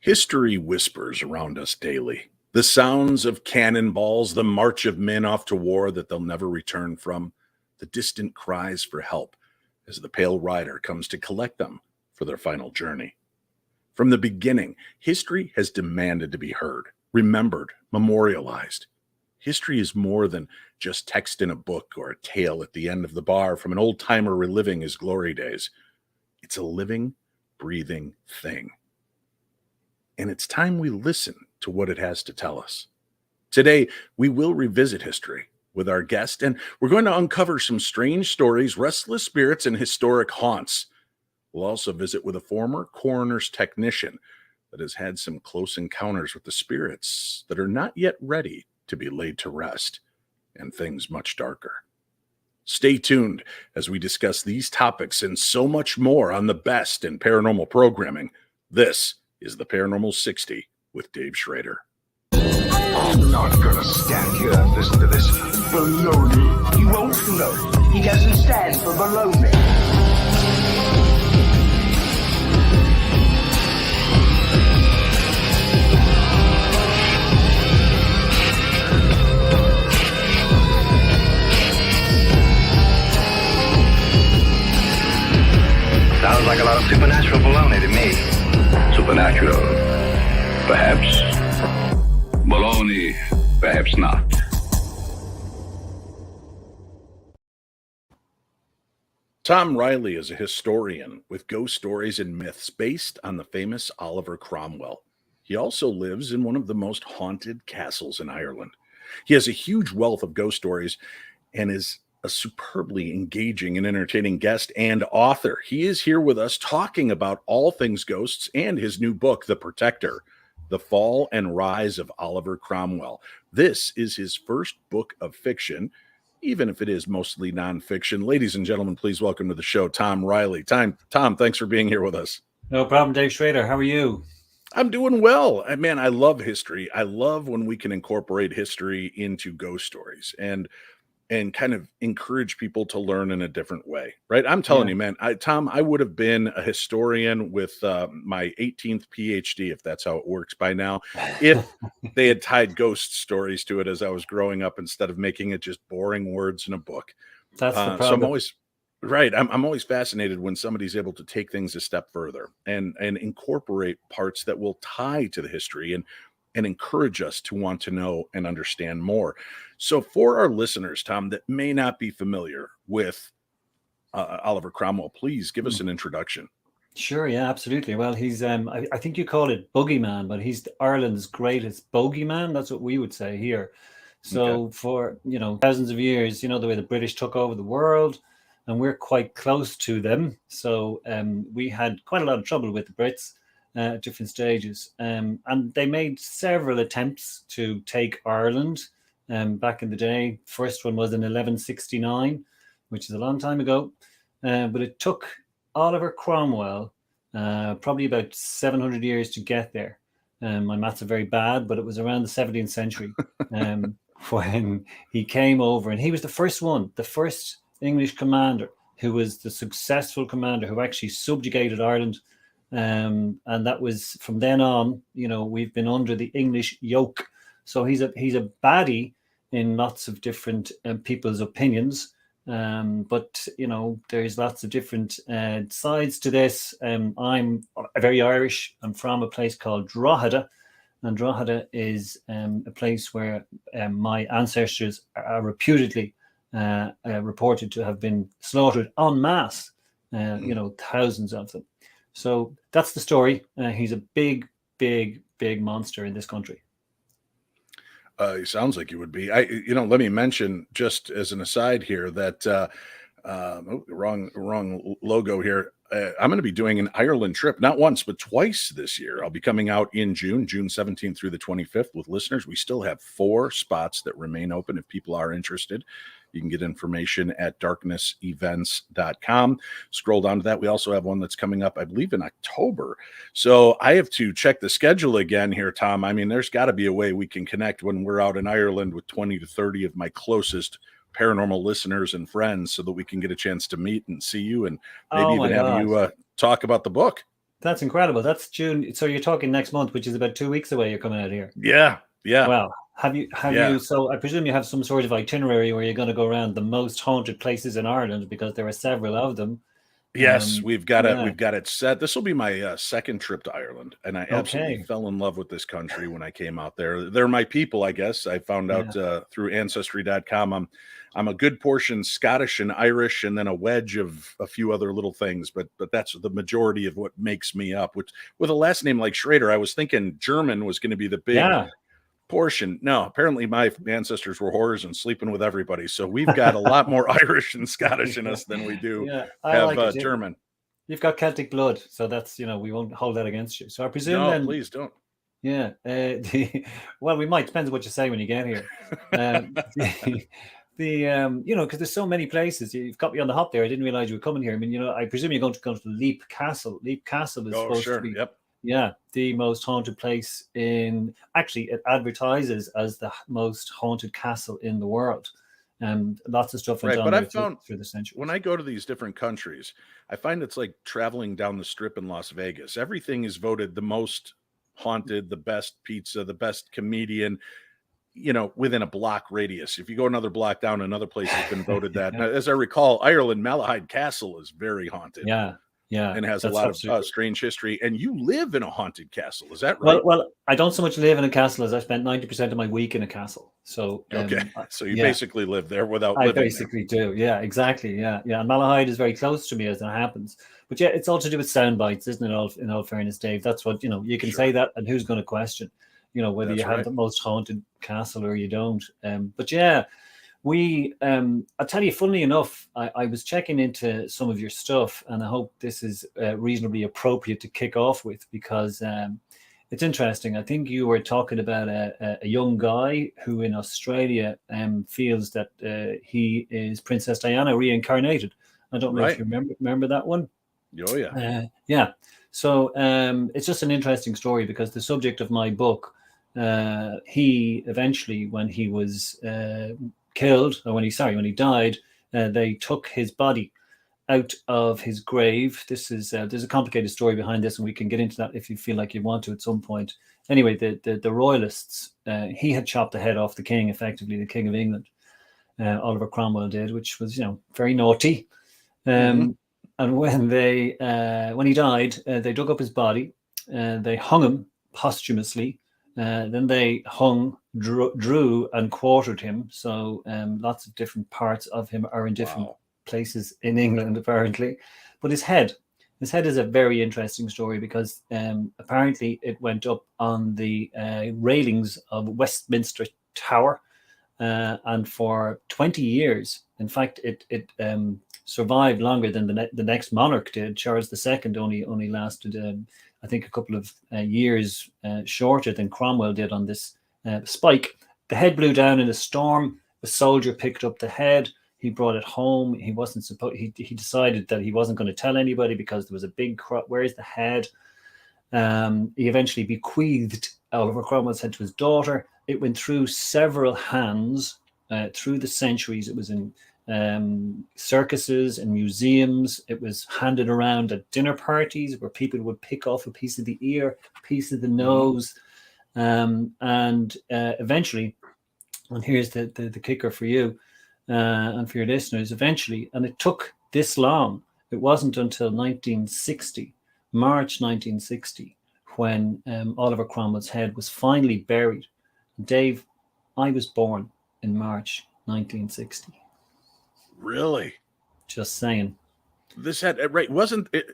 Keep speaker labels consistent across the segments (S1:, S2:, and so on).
S1: History whispers around us daily. The sounds of cannonballs, the march of men off to war that they'll never return from, the distant cries for help as the Pale Rider comes to collect them for their final journey. From the beginning, history has demanded to be heard, remembered, memorialized. History is more than just text in a book or a tale at the end of the bar from an old timer reliving his glory days. It's a living, breathing thing. And it's time we listen to what it has to tell us. Today, we will revisit history with our guest, and we're going to uncover some strange stories, restless spirits, and historic haunts. We'll also visit with a former coroner's technician that has had some close encounters with the spirits that are not yet ready to be laid to rest, and things much darker. Stay tuned as we discuss these topics and so much more on the best in paranormal programming. This is the Paranormal 60 with Dave Schrader.
S2: I'm not gonna stand here and listen to this baloney.
S3: You won't float. He doesn't stand for baloney.
S4: Sounds like a lot of supernatural baloney to me.
S5: Supernatural, perhaps. Baloney, perhaps not.
S1: Tom Reilly is a historian with ghost stories and myths based on the famous Oliver Cromwell. He also lives in one of the most haunted castles in Ireland. He has a huge wealth of ghost stories and is a superbly engaging and entertaining guest and author. He is here with us talking about all things ghosts and his new book, The Protector, The Fall and Rise of Oliver Cromwell. This is his first book of fiction, even if it is mostly nonfiction. Ladies and gentlemen, please welcome to the show, Tom Reilly. Tom, thanks for being here with us.
S6: No problem, Dave Schrader. How are you?
S1: I'm doing well. Man, I love history. I love when we can incorporate history into ghost stories and kind of encourage people to learn in a different way, right? I'm telling you, man, Tom, I would have been a historian with my 18th PhD, if that's how it works by now, if they had tied ghost stories to it as I was growing up instead of making it just boring words in a book.
S6: That's the problem.
S1: So I'm always right. I'm always fascinated when somebody's able to take things a step further and incorporate parts that will tie to the history and encourage us to want to know and understand more. So for our listeners, Tom, that may not be familiar with Oliver Cromwell, please give us an introduction.
S6: Sure, yeah, absolutely. Well, he's, I think you call it boogeyman, but he's Ireland's greatest bogeyman. That's what we would say here. So for, thousands of years, the way the British took over the world, and we're quite close to them. So we had quite a lot of trouble with the Brits at different stages. And they made several attempts to take Ireland back in the day. First one was in 1169, which is a long time ago. But it took Oliver Cromwell probably about 700 years to get there. My maths are very bad, but it was around the 17th century when he came over. And he was the first English commander who was the successful commander who actually subjugated Ireland. And that was from then on, we've been under the English yoke. So he's a baddie in lots of different people's opinions. But there's lots of different sides to this. I'm very Irish. I'm from a place called Drogheda, and Drogheda is a place where my ancestors are reputedly reported to have been slaughtered en masse. Thousands of them. So that's the story. He's a big, big, big monster in this country.
S1: He sounds like he would be. Let me mention just as an aside here that wrong logo here. I'm going to be doing an Ireland trip, not once, but twice this year. I'll be coming out in June 17th through the 25th with listeners. We still have 4 spots that remain open if people are interested. You can get information at darknessevents.com. Scroll down to that. We also have one that's coming up, I believe, in October. So I have to check the schedule again here, Tom. I mean, there's got to be a way we can connect when we're out in Ireland with 20 to 30 of my closest paranormal listeners and friends so that we can get a chance to meet and see you and maybe even have you talk about the book.
S6: That's incredible. That's June. So you're talking next month, which is about 2 weeks away. You're coming out here.
S1: Yeah, yeah,
S6: Wow. Have
S1: yeah.
S6: you? So I presume you have some sort of itinerary where you're going to go around the most haunted places in Ireland, because there are several of them.
S1: Yes, we've got
S6: Yeah.
S1: it set. This will be my second trip to Ireland, and I absolutely
S6: Okay.
S1: fell in love with this country when I came out there. They're my people, I guess. I found out through Ancestry.com. I'm a good portion Scottish and Irish, and then a wedge of a few other little things. But that's the majority of what makes me up. Which, with a last name like Schrader, I was thinking German was going to be the big portion. No, apparently my ancestors were whores and sleeping with everybody. So we've got a lot more Irish and Scottish in us than we do have German.
S6: You've got Celtic blood, so that's, we won't hold that against you. So I presume
S1: no,
S6: then,
S1: please don't.
S6: Yeah. Well, we might. Depends on what you say when you get here. Because there's so many places. You've got me on the hop there. I didn't realize you were coming here. I mean, I presume you're going to go to Leap Castle. Leap Castle is supposed to be the most haunted place in. Actually, it advertises as the most haunted castle in the world. And lots of stuff went on there through the centuries.
S1: When I go to these different countries, I find it's like traveling down the strip in Las Vegas. Everything is voted the most haunted, the best pizza, the best comedian, within a block radius. If you go another block down, another place has been voted that. Now, as I recall, Ireland, Malahide Castle is very haunted.
S6: Yeah.
S1: And has a lot of strange history. And you live in a haunted castle. Is that right?
S6: Well, I don't so much live in a castle as I spent 90% of my week in a castle. So
S1: so you basically live there without living
S6: there. I basically do. Yeah, exactly. Yeah. And Malahide is very close to me as that happens. But yeah, it's all to do with sound bites, isn't it? In all fairness, Dave, that's what, you can say that, and who's going to question, whether you have the most haunted castle or you don't. But yeah, I'll tell you, funnily enough, I was checking into some of your stuff, and I hope this is reasonably appropriate to kick off with, because it's interesting. I think you were talking about a young guy who in Australia feels that he is Princess Diana reincarnated. I don't know if you remember that one.
S1: Oh, yeah.
S6: Yeah. So it's just an interesting story, because the subject of my book, he eventually, when he was killed, or when he died, they took his body out of his grave. This is there's a complicated story behind this, and we can get into that if you feel like you want to at some point. Anyway, the royalists, he had chopped the head off the king, effectively the King of England. Oliver Cromwell did, which was very naughty. And when he died, they dug up his body, they hung him posthumously. Then they hung, drew, and quartered him. So lots of different parts of him are in different places in England, apparently. But his head is a very interesting story, because apparently it went up on the railings of Westminster Tower, and for 20 years. In fact, it survived longer than the next monarch did. Charles II only lasted, I think, a couple of years shorter than Cromwell did on this spike. The head blew down in a storm. A soldier picked up the head. He brought it home. He wasn't supposed. He decided that he wasn't going to tell anybody, because there was a big where's the head? He eventually bequeathed Oliver Cromwell's head to his daughter. It went through several hands through the centuries. It was in circuses and museums. It was handed around at dinner parties, where people would pick off a piece of the ear, a piece of the nose, and eventually, and here's the kicker for you and for your listeners, eventually, and it took this long. It wasn't until March 1960, when Oliver Cromwell's head was finally buried. Dave, I was born in March 1960.
S1: Really?
S6: Just saying.
S1: This head, right?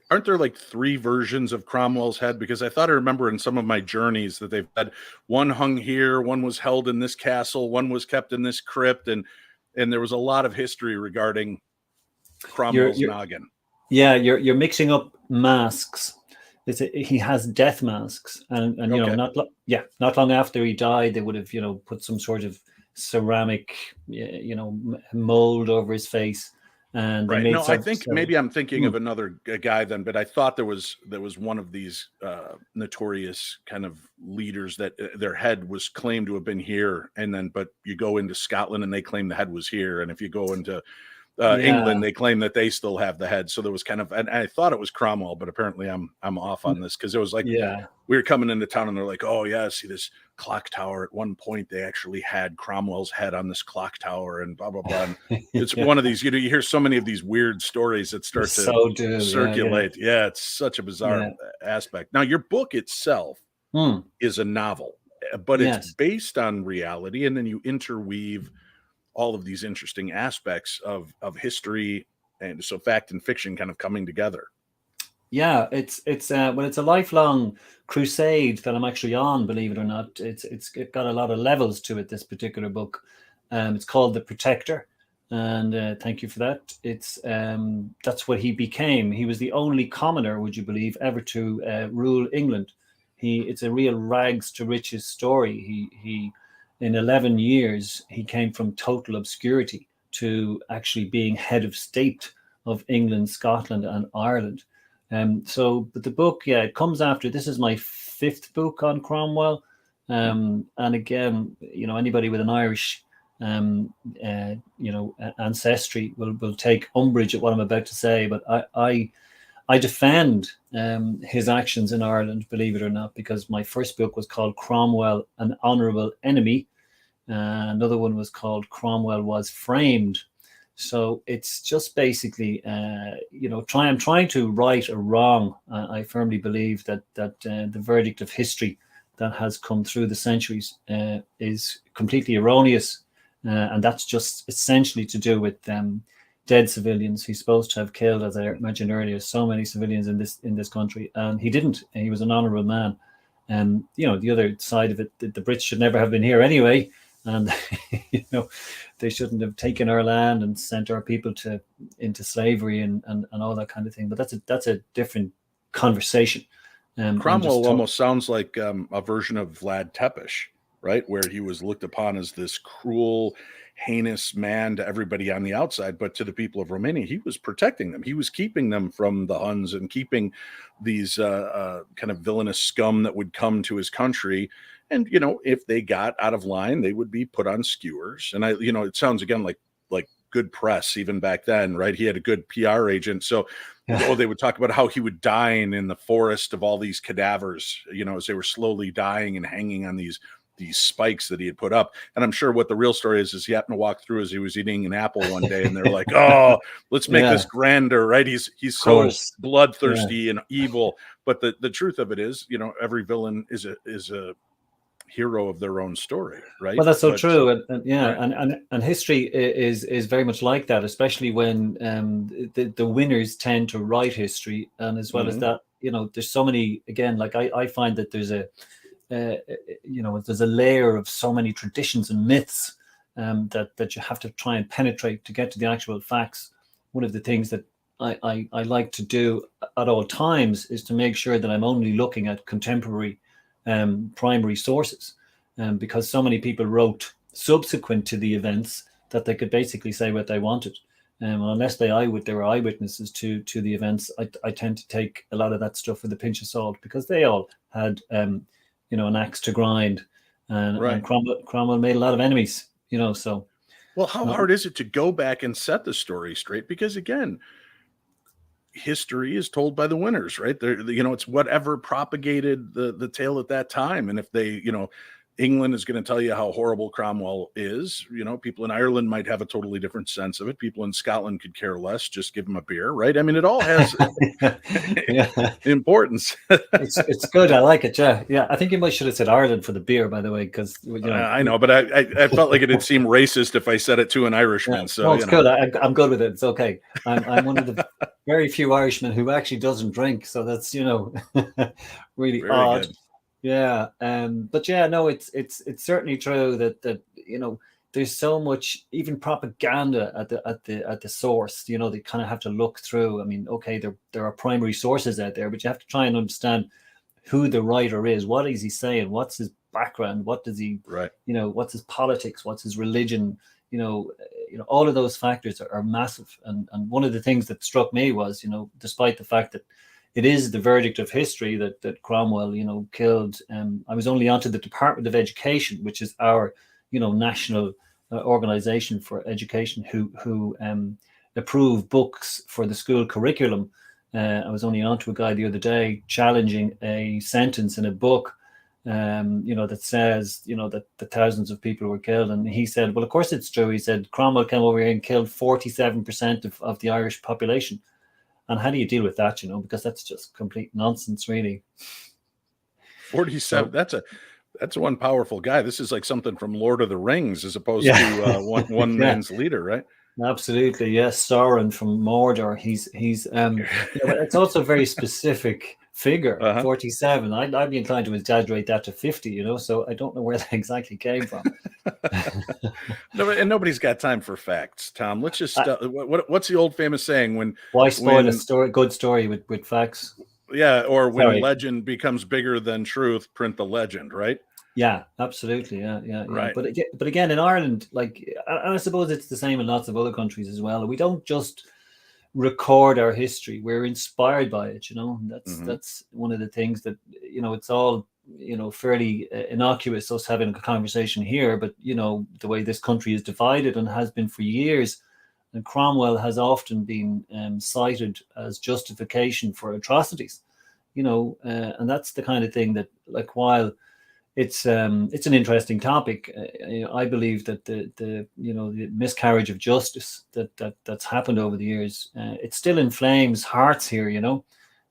S1: Aren't there like 3 versions of Cromwell's head? Because I thought I remember in some of my journeys that they've had one hung here, one was held in this castle, one was kept in this crypt, and there was a lot of history regarding Cromwell's noggin.
S6: Yeah, you're mixing up masks. He has death masks, and okay. Not long after he died, they would have put some sort of ceramic mold over his face, and
S1: right. No, I think maybe I'm thinking of another guy then, but I thought there was one of these notorious kind of leaders that their head was claimed to have been here, but you go into Scotland and they claim the head was here, and if you go into England, they claim that they still have the head. So there was kind of, and I thought it was Cromwell, but apparently I'm off on this, because it was like, we were coming into town and they're like, oh yeah, see this clock tower. At one point, they actually had Cromwell's head on this clock tower, and blah blah blah. And it's one of these, you hear so many of these weird stories that start to circulate. Yeah, it's such a bizarre aspect. Now, your book itself is a novel, but it's based on reality, and then you interweave all of these interesting aspects of history, and so fact and fiction kind of coming together.
S6: Yeah, it's a lifelong crusade that I'm actually on, believe it or not. It's got a lot of levels to it, this particular book. It's called The Protector, and thank you for that. It's that's what he became. He was the only commoner, would you believe, ever to rule England. It's a real rags to riches story. He in 11 years he came from total obscurity to actually being head of state of England, Scotland, and Ireland. But the book, it comes after. This is my 5th book on Cromwell, and again, anybody with an Irish, ancestry will take umbrage at what I'm about to say. But I defend his actions in Ireland, believe it or not, because my first book was called Cromwell, an Honourable Enemy. Another one was called Cromwell Was Framed. So it's just basically, I'm trying to right a wrong. I firmly believe that the verdict of history that has come through the centuries is completely erroneous, and that's just essentially to do with dead civilians. He's supposed to have killed, as I mentioned earlier, so many civilians in this country, and he didn't. He was an honourable man. The other side of it, the Brits should never have been here anyway. And they shouldn't have taken our land and sent our people into slavery and all that kind of thing. But that's a different conversation.
S1: Cromwell almost sounds like a version of Vlad Tepes, right? Where he was looked upon as this cruel, heinous man to everybody on the outside, but to the people of Romania, he was protecting them. He was keeping them from the Huns and keeping these kind of villainous scum that would come to his country. And, if they got out of line, they would be put on skewers. And it sounds again like good press even back then, right? He had a good PR agent. So they would talk about how he would dine in the forest of all these cadavers, as they were slowly dying and hanging on these spikes that he had put up. And I'm sure what the real story is he happened to walk through as he was eating an apple one day, and they're like, oh, let's make this grander, right? He's so bloodthirsty and evil. But the truth of it is, every villain is a hero of their own story, right?
S6: Well, that's so true, and history is very much like that, especially when the winners tend to write history, and as well as that, there's so many. Again, like I find that there's a layer of so many traditions and myths that you have to try and penetrate to get to the actual facts. One of the things that I like to do at all times is to make sure that I'm only looking at contemporary primary sources, because so many people wrote subsequent to the events that they could basically say what they wanted, unless they were eyewitnesses to the events. I tend to take a lot of that stuff with a pinch of salt, because they all had an axe to grind, and Cromwell made a lot of enemies, so.
S1: Well, how hard is it to go back and set the story straight? Because again, history is told by the winners, right? It's whatever propagated the tale at that time. And if they, England is going to tell you how horrible Cromwell is, people in Ireland might have a totally different sense of it. People in Scotland could care less, just give them a beer, right? I mean, it all has importance.
S6: It's good. I like it. Yeah. I think you might should have said Ireland for the beer, by the way, because
S1: I know, but I felt like it'd seem racist if I said it to an Irishman.
S6: Yeah.
S1: So
S6: no, it's good. I'm good with it. It's okay. I'm one of the very few Irishmen who actually doesn't drink, so that's really very odd. Good. Yeah, but no, it's certainly true that there's so much even propaganda at the source. They kind of have to look through. I mean, okay, there are primary sources out there, but you have to try and understand who the writer is. What is he saying? What's his background? What does he? Right. What's his politics? What's his religion? All of those factors are massive. And one of the things that struck me was, despite the fact that it is the verdict of history that Cromwell, killed. I was only onto the Department of Education, which is our, national organization for education, who approve books for the school curriculum. I was only on to a guy the other day challenging a sentence in a book, that says, that the thousands of people were killed. And he said, well, of course it's true. He said, Cromwell came over here and killed 47% of the Irish population. And how do you deal with that, because that's just complete nonsense, really.
S1: 47. That's one powerful guy. This is like something from Lord of the Rings as opposed to one man's leader, right?
S6: Absolutely, yes. Sauron from Mordor. He's it's also a very specific figure. 47. I'd be inclined to exaggerate that to 50. So I don't know where that exactly came from.
S1: No, and nobody's got time for facts, Tom. Let's just what's the old famous saying?
S6: Why spoil a good story with facts?
S1: Yeah, or when legend becomes bigger than truth, print the legend, right?
S6: Yeah, absolutely. Yeah.
S1: Right.
S6: But again, in Ireland, and I suppose it's the same in lots of other countries as well. We don't just record our history; we're inspired by it. That's one of the things that it's all fairly innocuous us having a conversation here. But the way this country is divided and has been for years, and Cromwell has often been cited as justification for atrocities. And that's the kind of thing that, while it's an interesting topic, I believe that the miscarriage of justice that's happened over the years, it still inflames hearts here,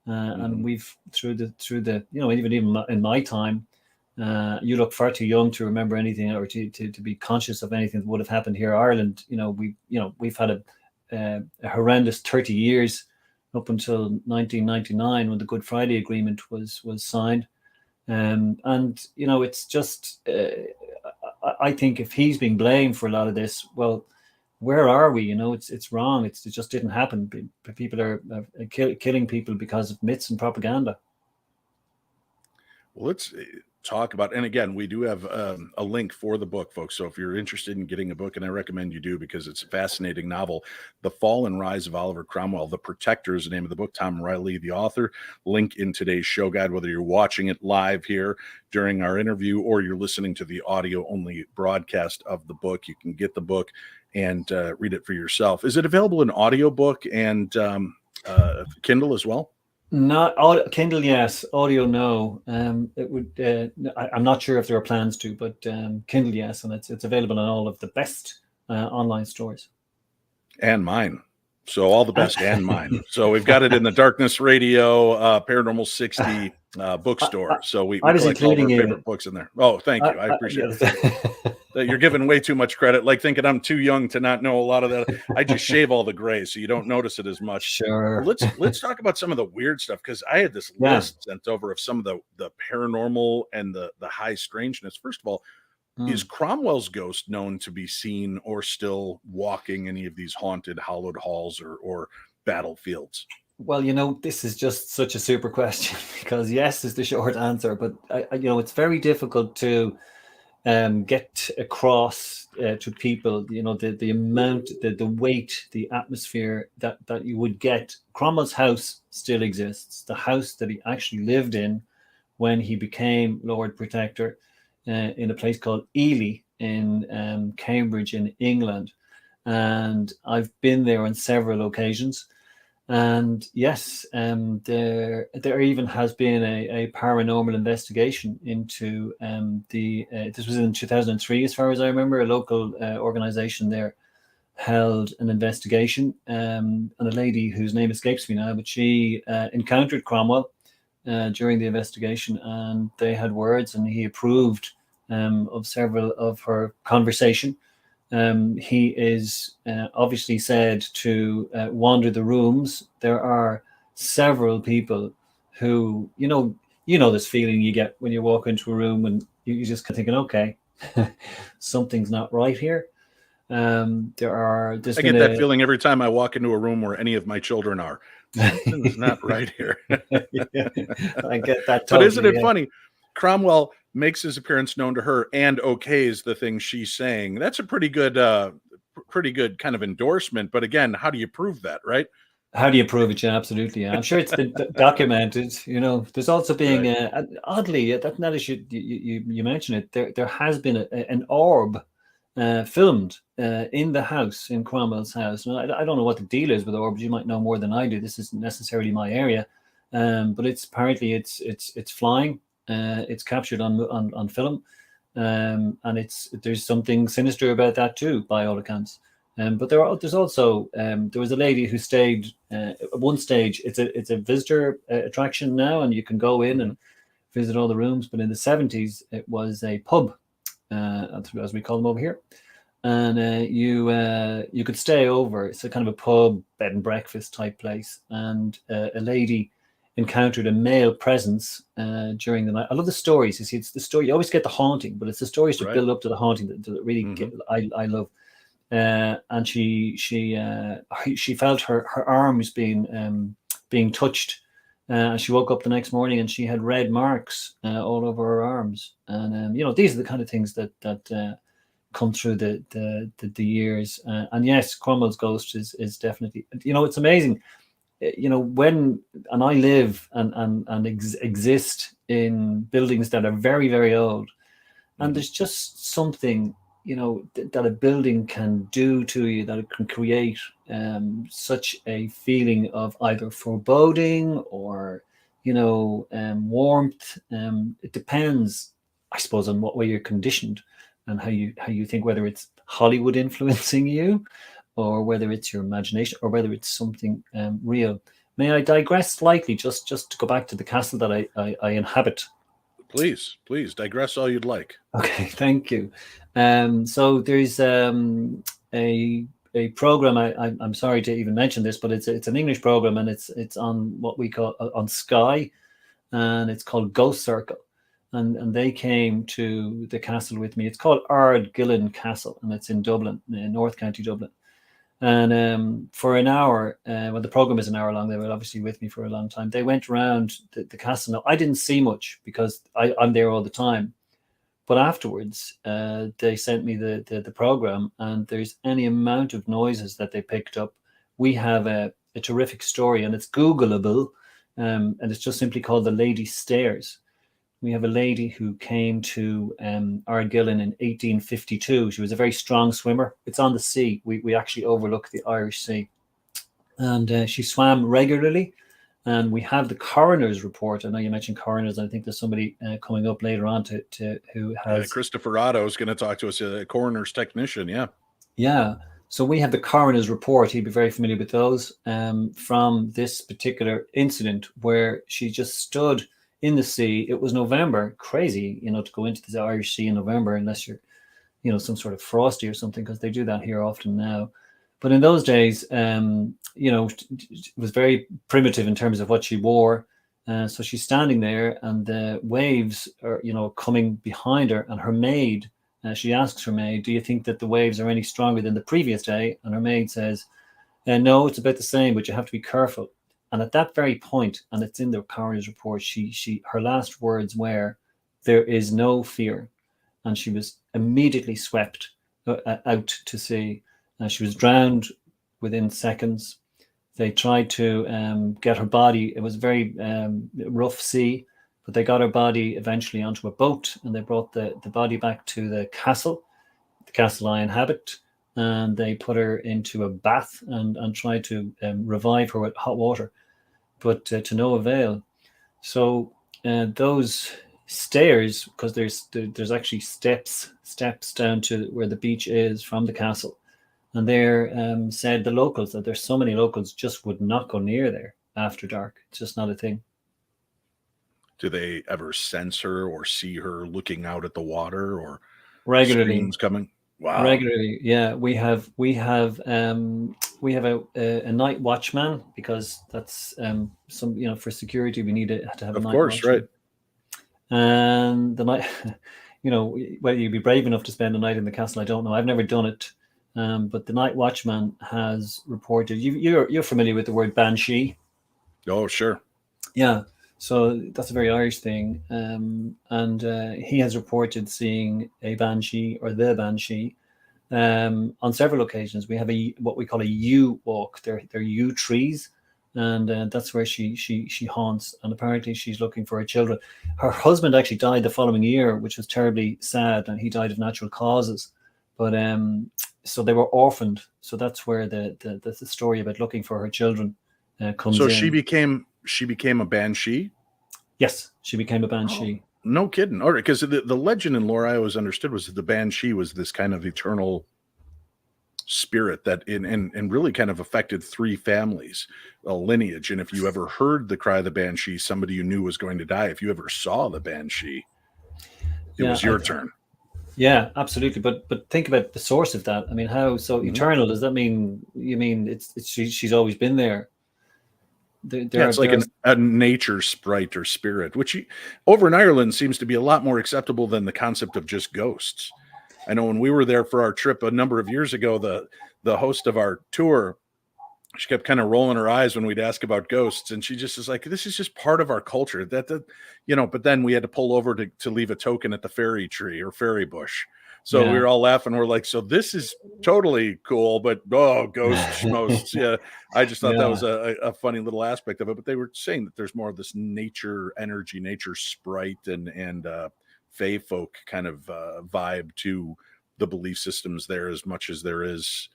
S6: and we've through the even in my time, you look far too young to remember anything or to be conscious of anything that would have happened here in Ireland. We've had a horrendous 30 years up until 1999 when the Good Friday Agreement was signed. And it's just I think if he's being blamed for a lot of this, well, where are we? It's wrong. It just didn't happen. People are killing people because of myths and propaganda.
S1: Well, let's talk about, and again, we do have a link for the book, folks. So if you're interested in getting a book, and I recommend you do because it's a fascinating novel, The Fall and Rise of Oliver Cromwell. The Protector is the name of the book. Tom Reilly, the author. Link in today's show guide, whether you're watching it live here during our interview or you're listening to the audio-only broadcast of the book. You can get the book and read it for yourself. Is it available in audiobook and Kindle as well?
S6: Not Kindle, yes. Audio, no. It would. I'm not sure if there are plans to, but Kindle, yes, and it's available on all of the best online stores.
S1: And mine. So all the best and mine. So we've got it in the Darkness Radio, Paranormal 60 bookstore. So we collect all of our favorite books in there. Oh, thank you. I appreciate it. You're giving way too much credit, like thinking I'm too young to not know a lot of that. I just shave all the gray so you don't notice it as much.
S6: Sure.
S1: Well, let's talk about some of the weird stuff, because I had this list sent over of some of the paranormal and the high strangeness. First of all, is Cromwell's ghost known to be seen or still walking any of these haunted, hallowed halls or battlefields?
S6: Well, this is just such a super question because yes is the short answer, but it's very difficult to get across to people, the amount, the weight, the atmosphere that you would get. Cromwell's house still exists. The house that he actually lived in when he became Lord Protector in a place called Ely in Cambridge in England. And I've been there on several occasions. And yes, there even has been a paranormal investigation into this was in 2003, as far as I remember. A local organization there held an investigation, and a lady whose name escapes me now, but she encountered Cromwell during the investigation, and they had words, and he approved of several of her conversation. He is obviously said to wander the rooms. There are several people who, this feeling you get when you walk into a room and you just kind of thinking, okay, something's not right here. I get
S1: that feeling every time I walk into a room where any of my children are. Something's not right here.
S6: Yeah, I get that.
S1: Totally, but isn't it funny? Cromwell makes his appearance known to her and okays the things she's saying. That's a pretty good kind of endorsement. But again, how do you prove that, right?
S6: How do you prove it? Yeah, absolutely. Yeah. I'm sure it's been documented. There's also being oddly that issue you mentioned it. There has been an orb filmed in the house, in Cromwell's house. Now, I don't know what the deal is with orbs. You might know more than I do. This isn't necessarily my area, but it's flying. It's captured on film, and there's something sinister about that too, by all accounts. But there's also there was a lady who stayed at one stage. It's a visitor attraction now, and you can go in and visit all the rooms. But in the 70s, it was a pub, as we call them over here, and you could stay over. It's a kind of a pub, bed and breakfast type place, and a lady encountered a male presence during the night. I love the stories. You see, it's the story. You always get the haunting, but it's the stories that build up to the haunting that really I love. And she felt her arms being touched. She woke up the next morning and she had red marks all over her arms. And these are the kind of things that come through the years. And yes, Cromwell's ghost is definitely. It's amazing. When I live and exist in buildings that are very, very old, and there's just something that a building can do to you, that it can create such a feeling of either foreboding or warmth. It depends, I suppose, on what way you're conditioned and how you think, whether it's Hollywood influencing you or whether it's your imagination or whether it's something real. May I digress slightly just to go back to the castle that I inhabit?
S1: Please digress all you'd like.
S6: Okay, thank you. So there's a program. I'm sorry to even mention this, but it's an English program, and it's on what we call on Sky, and it's called Ghost Circle, and they came to the castle with me. It's called Ardgillan Castle, and it's in Dublin, in North County Dublin. And for an hour, the program is an hour long, they were obviously with me for a long time. They went around the castle. Now, I didn't see much because I'm there all the time. But afterwards, they sent me the program, and there's any amount of noises that they picked up. We have a terrific story, and it's Googleable, and it's just simply called The Lady's Stairs. We have a lady who came to Ardgillan in 1852. She was a very strong swimmer. It's on the sea. We actually overlook the Irish Sea. And she swam regularly. And we have the coroner's report. I know you mentioned coroners. I think there's somebody coming up later on to who has...
S1: Christopher Otto is going to talk to us, a coroner's technician, yeah.
S6: Yeah. So we have the coroner's report. He'd be very familiar with those from this particular incident where she just stood in the sea. It was November. Crazy, to go into the Irish Sea in November unless you're, some sort of frosty or something, because they do that here often now. But in those days, it was very primitive in terms of what she wore. So she's standing there, and the waves are, coming behind her. And her maid, she asks her maid, "Do you think that the waves are any stronger than the previous day?" And her maid says, "No, it's about the same, but you have to be careful." And at that very point, and it's in the coroner's report, her last words were, "There is no fear." And she was immediately swept out to sea. She was drowned within seconds. They tried to get her body. It was a very rough sea, but they got her body eventually onto a boat, and they brought the body back to the castle I inhabit, and they put her into a bath and tried to revive her with hot water, but to no avail. So those stairs, because there's actually steps down to where the beach is from the castle. And there said the locals that there's so many locals just would not go near there after dark. It's just not a thing.
S1: Do they ever sense her or see her looking out at the water or
S6: regularly
S1: screams coming? Wow.
S6: Regularly, yeah. We have a night watchman, because that's for security we need to have a night watchman. Of course, right. And the night, whether you'd be brave enough to spend the night in the castle, I don't know. I've never done it. But the night watchman has reported. You're familiar with the word banshee?
S1: Oh, sure.
S6: Yeah. So that's a very Irish thing. And he has reported seeing a banshee or the banshee on several occasions. We have what we call a yew walk. They're yew trees, and that's where she haunts. And apparently she's looking for her children. Her husband actually died the following year, which was terribly sad, and he died of natural causes. But so they were orphaned. So that's where the story about looking for her children comes
S1: So
S6: in.
S1: she became a banshee.
S6: Yes, she became a banshee.
S1: Oh, no kidding. All right, because the legend and lore I always understood was that the banshee was this kind of eternal spirit that and really kind of affected 3 families, a lineage. And if you ever heard the cry of the banshee, somebody you knew was going to die. If you ever saw the banshee, it was your turn.
S6: Yeah, absolutely. But think about the source of that. I mean, how so eternal? Does that mean you mean it's she's always been there?
S1: It's like a nature sprite or spirit, which over in Ireland seems to be a lot more acceptable than the concept of just ghosts. I know when we were there for our trip a number of years ago, the host of our tour, she kept kind of rolling her eyes when we'd ask about ghosts, and she just is like, "This is just part of our culture." But then we had to pull over to leave a token at the fairy tree or fairy bush. So we were all laughing. We're like, "So this is totally cool, but ghosts, schmosts." Yeah, I just thought that was a funny little aspect of it. But they were saying that there's more of this nature energy, nature sprite, and fae folk kind of vibe to the belief systems there, as much as there is.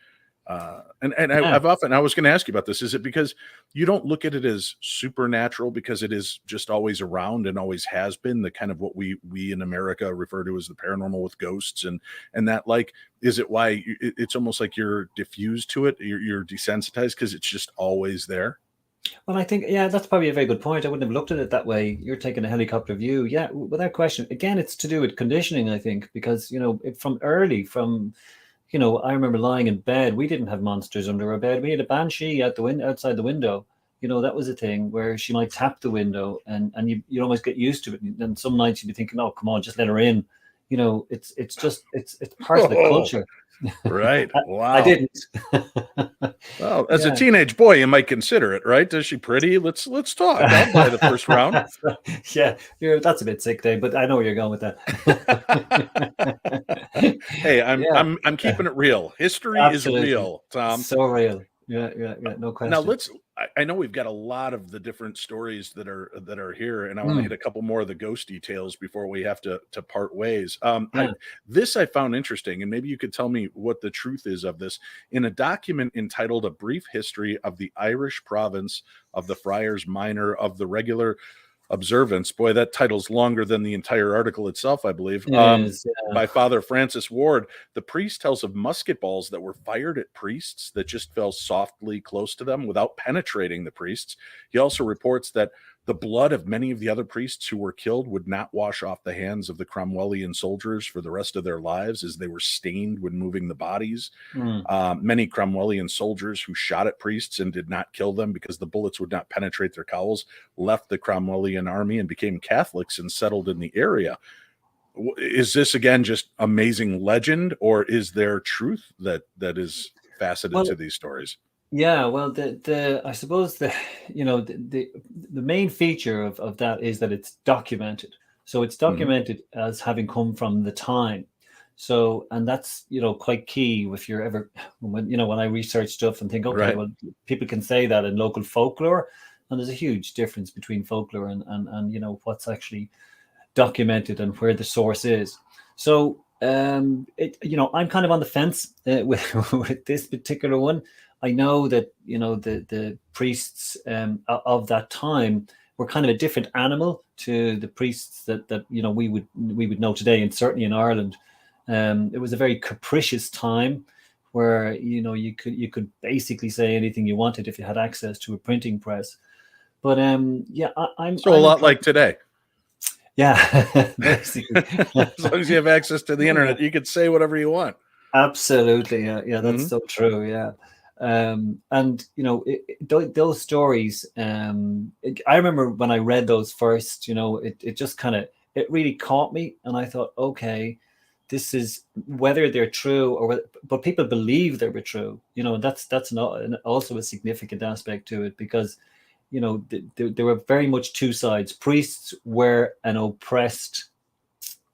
S1: I was going to ask you about this. Is it because you don't look at it as supernatural because it is just always around and always has been, the kind of what we in America refer to as the paranormal with ghosts and that, like, is it why it's almost like you're diffused to it? You're desensitized because it's just always there.
S6: Well, I think, that's probably a very good point. I wouldn't have looked at it that way. You're taking a helicopter view. Yeah, without question. Again, it's to do with conditioning, I think, because, I remember lying in bed. We didn't have monsters under our bed. We had a banshee outside the window. That was a thing where she might tap the window and you almost get used to it. And then some nights you'd be thinking, oh, come on, just let her in. It's part of the culture.
S1: Right. Wow.
S6: I didn't.
S1: Well, as a teenage boy, you might consider it, right? Is she pretty? Let's talk. I'll buy the first round.
S6: Yeah, that's a bit sick, Dave, but I know where you're going with that.
S1: Hey, I'm keeping it real. History
S6: Absolutely.
S1: is real, Tom.
S6: So real. Yeah, no question.
S1: Now I know we've got a lot of the different stories that are here, and I want to hit a couple more of the ghost details before we have to part ways. I found interesting, and maybe you could tell me what the truth is of this. In a document entitled "A Brief History of the Irish Province of the Friars Minor of the Regular Observance," boy, that title's longer than the entire article itself, I believe, by Father Francis Ward. The priest tells of musket balls that were fired at priests that just fell softly close to them without penetrating the priests. He also reports that the blood of many of the other priests who were killed would not wash off the hands of the Cromwellian soldiers for the rest of their lives, as they were stained when moving the bodies. Many Cromwellian soldiers who shot at priests and did not kill them because the bullets would not penetrate their cowls left the Cromwellian army and became Catholics and settled in the area. Is this, again, just amazing legend, or is there truth that is faceted to these stories?
S6: Yeah, well, I suppose the main feature of that is that it's documented. So it's documented as having come from the time. So, and that's quite key if you're ever when I research stuff and think, okay, well, people can say that in local folklore, and there's a huge difference between folklore and what's actually documented and where the source is. So, I'm kind of on the fence with this particular one. I know that the priests of that time were kind of a different animal to the priests that we would know today, and certainly in Ireland. It was a very capricious time where you could basically say anything you wanted if you had access to a printing press. But I'm
S1: a lot like today.
S6: Yeah, basically.
S1: As long as you have access to the internet, you could say whatever you want.
S6: Absolutely, yeah, that's so true. Yeah. Those stories, I remember when I read those first, it just kind of, it really caught me, and I thought, okay, this is, whether they're true but people believe they were true, that's not also a significant aspect to it, because there were very much two sides. Priests were an oppressed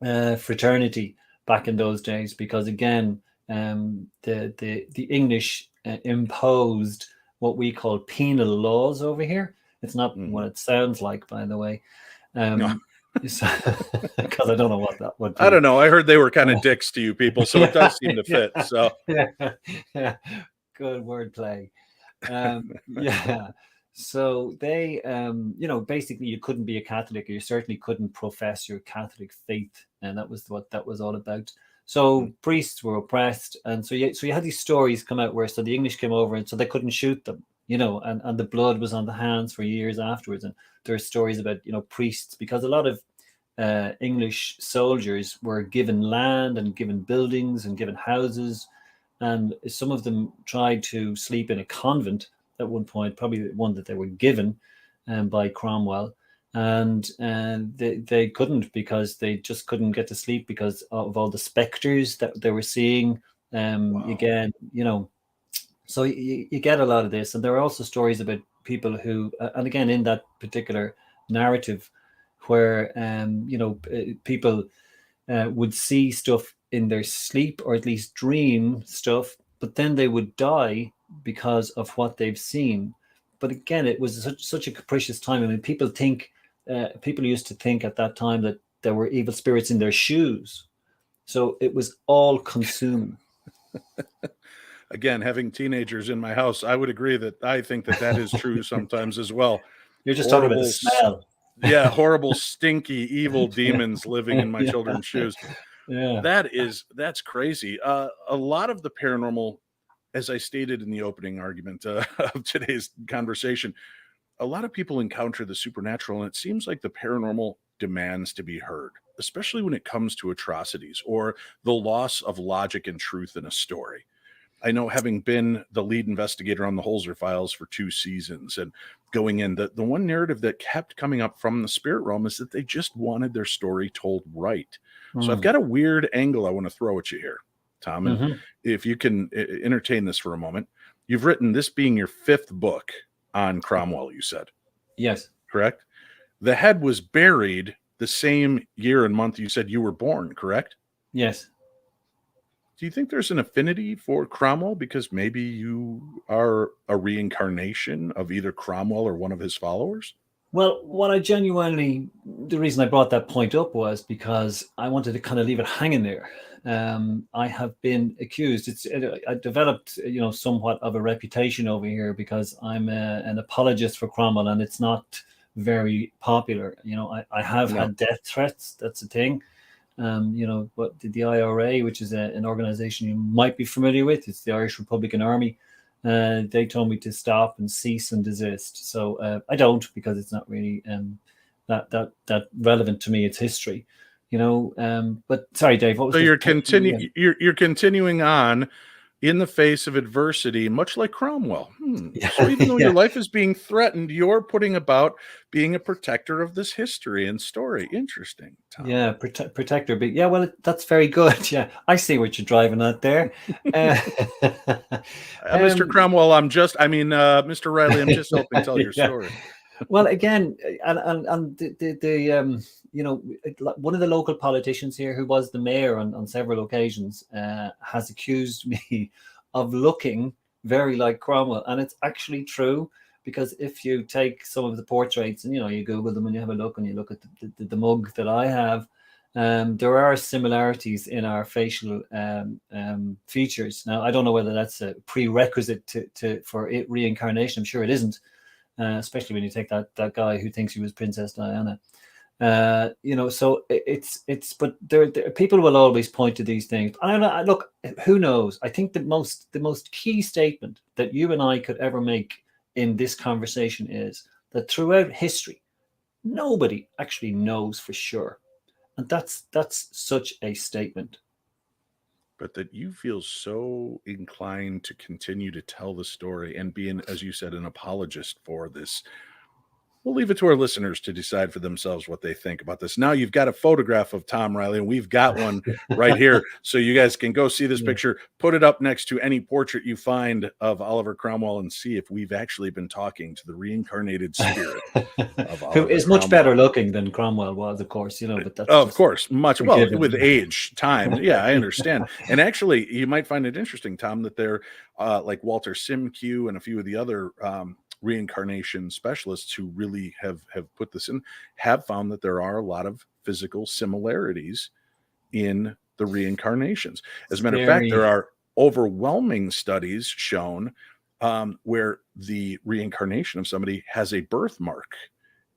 S6: fraternity back in those days, because again, the English imposed what we call penal laws over here. It's not what it sounds like, by the way.
S1: No.
S6: Because I don't know what that would be.
S1: I don't know. I heard they were kind of dicks to you people, so it does seem to fit. So
S6: yeah, good wordplay. Yeah. So they, basically you couldn't be a Catholic, or you certainly couldn't profess your Catholic faith, and that was what that was all about. So priests were oppressed, and so you had these stories come out where the English came over, and so they couldn't shoot them, and the blood was on the hands for years afterwards. And there are stories about priests, because a lot of English soldiers were given land and given buildings and given houses, and some of them tried to sleep in a convent at one point, probably one that they were given by Cromwell, and they couldn't, because they just couldn't get to sleep because of all the specters that they were seeing. Again, so you get a lot of this. And there are also stories about people who, and again, in that particular narrative, where people would see stuff in their sleep, or at least dream stuff, but then they would die because of what they've seen. But again, it was such a capricious time. I mean, people used to think at that time that there were evil spirits in their shoes, so it was all consuming.
S1: Again, having teenagers in my house, I would agree that I think that is true sometimes as well.
S6: You're just talking about the smell.
S1: Yeah, horrible, stinky, evil demons living in my children's shoes.
S6: Yeah,
S1: that's crazy. A lot of the paranormal, as I stated in the opening argument of today's conversation, a lot of people encounter the supernatural, and it seems like the paranormal demands to be heard, especially when it comes to atrocities or the loss of logic and truth in a story. I know, having been the lead investigator on the Holzer Files for 2 seasons and going in, the one narrative that kept coming up from the spirit realm is that they just wanted their story told right. So I've got a weird angle I want to throw at you here, Tom. And if you can entertain this for a moment, you've written this being your 5th book on Cromwell, you said.
S6: Yes.
S1: Correct? The head was buried the same year and month you said you were born, correct?
S6: Yes.
S1: Do you think there's an affinity for Cromwell because maybe you are a reincarnation of either Cromwell or one of his followers?
S6: Well, the reason I brought that point up was because I wanted to kind of leave it hanging there. I have been accused. I developed, somewhat of a reputation over here because I'm an apologist for Cromwell, and it's not very popular. I have had death threats. That's a thing. But the IRA, which is an organization you might be familiar with, it's the Irish Republican Army. They told me to stop and cease and desist. So I don't, because it's not really that relevant to me. It's history, But sorry, Dave. What was
S1: so you're continuing on in the face of adversity, much like Cromwell. So even though your life is being threatened, you're putting about being a protector of this history and story. Interesting, Tom.
S6: Yeah, protector. But yeah, well, that's very good. Yeah, I see what you're driving at there.
S1: Mr. Cromwell, Mr. Reilly, I'm just helping tell your story.
S6: Well, again, and the one of the local politicians here, who was the mayor on several occasions, has accused me of looking very like Cromwell, and it's actually true, because if you take some of the portraits and you Google them and you have a look and you look at the mug that I have, there are similarities in our facial features. Now, I don't know whether that's a prerequisite for reincarnation. I'm sure it isn't. Especially when you take that guy who thinks he was Princess Diana, so it's but there people will always point to these things. And look, who knows? I think the most key statement that you and I could ever make in this conversation is that throughout history, nobody actually knows for sure, and that's such a statement.
S1: But that you feel so inclined to continue to tell the story and being, as you said, an apologist for this. We'll leave it to our listeners to decide for themselves what they think about this. Now you've got a photograph of Tom Reilly, and we've got one right here. So you guys can go see this picture, put it up next to any portrait you find of Oliver Cromwell, and see if we've actually been talking to the reincarnated spirit of Oliver
S6: who is much better looking than Cromwell was, of course, but that's
S1: of course, much forgiven. Well, with age, time. Yeah, I understand. And actually, you might find it interesting, Tom, that they're like Walter Simcoe and a few of the other reincarnation specialists who really have put this in have found that there are a lot of physical similarities in the reincarnations. As a matter of fact, there are overwhelming studies shown where the reincarnation of somebody has a birthmark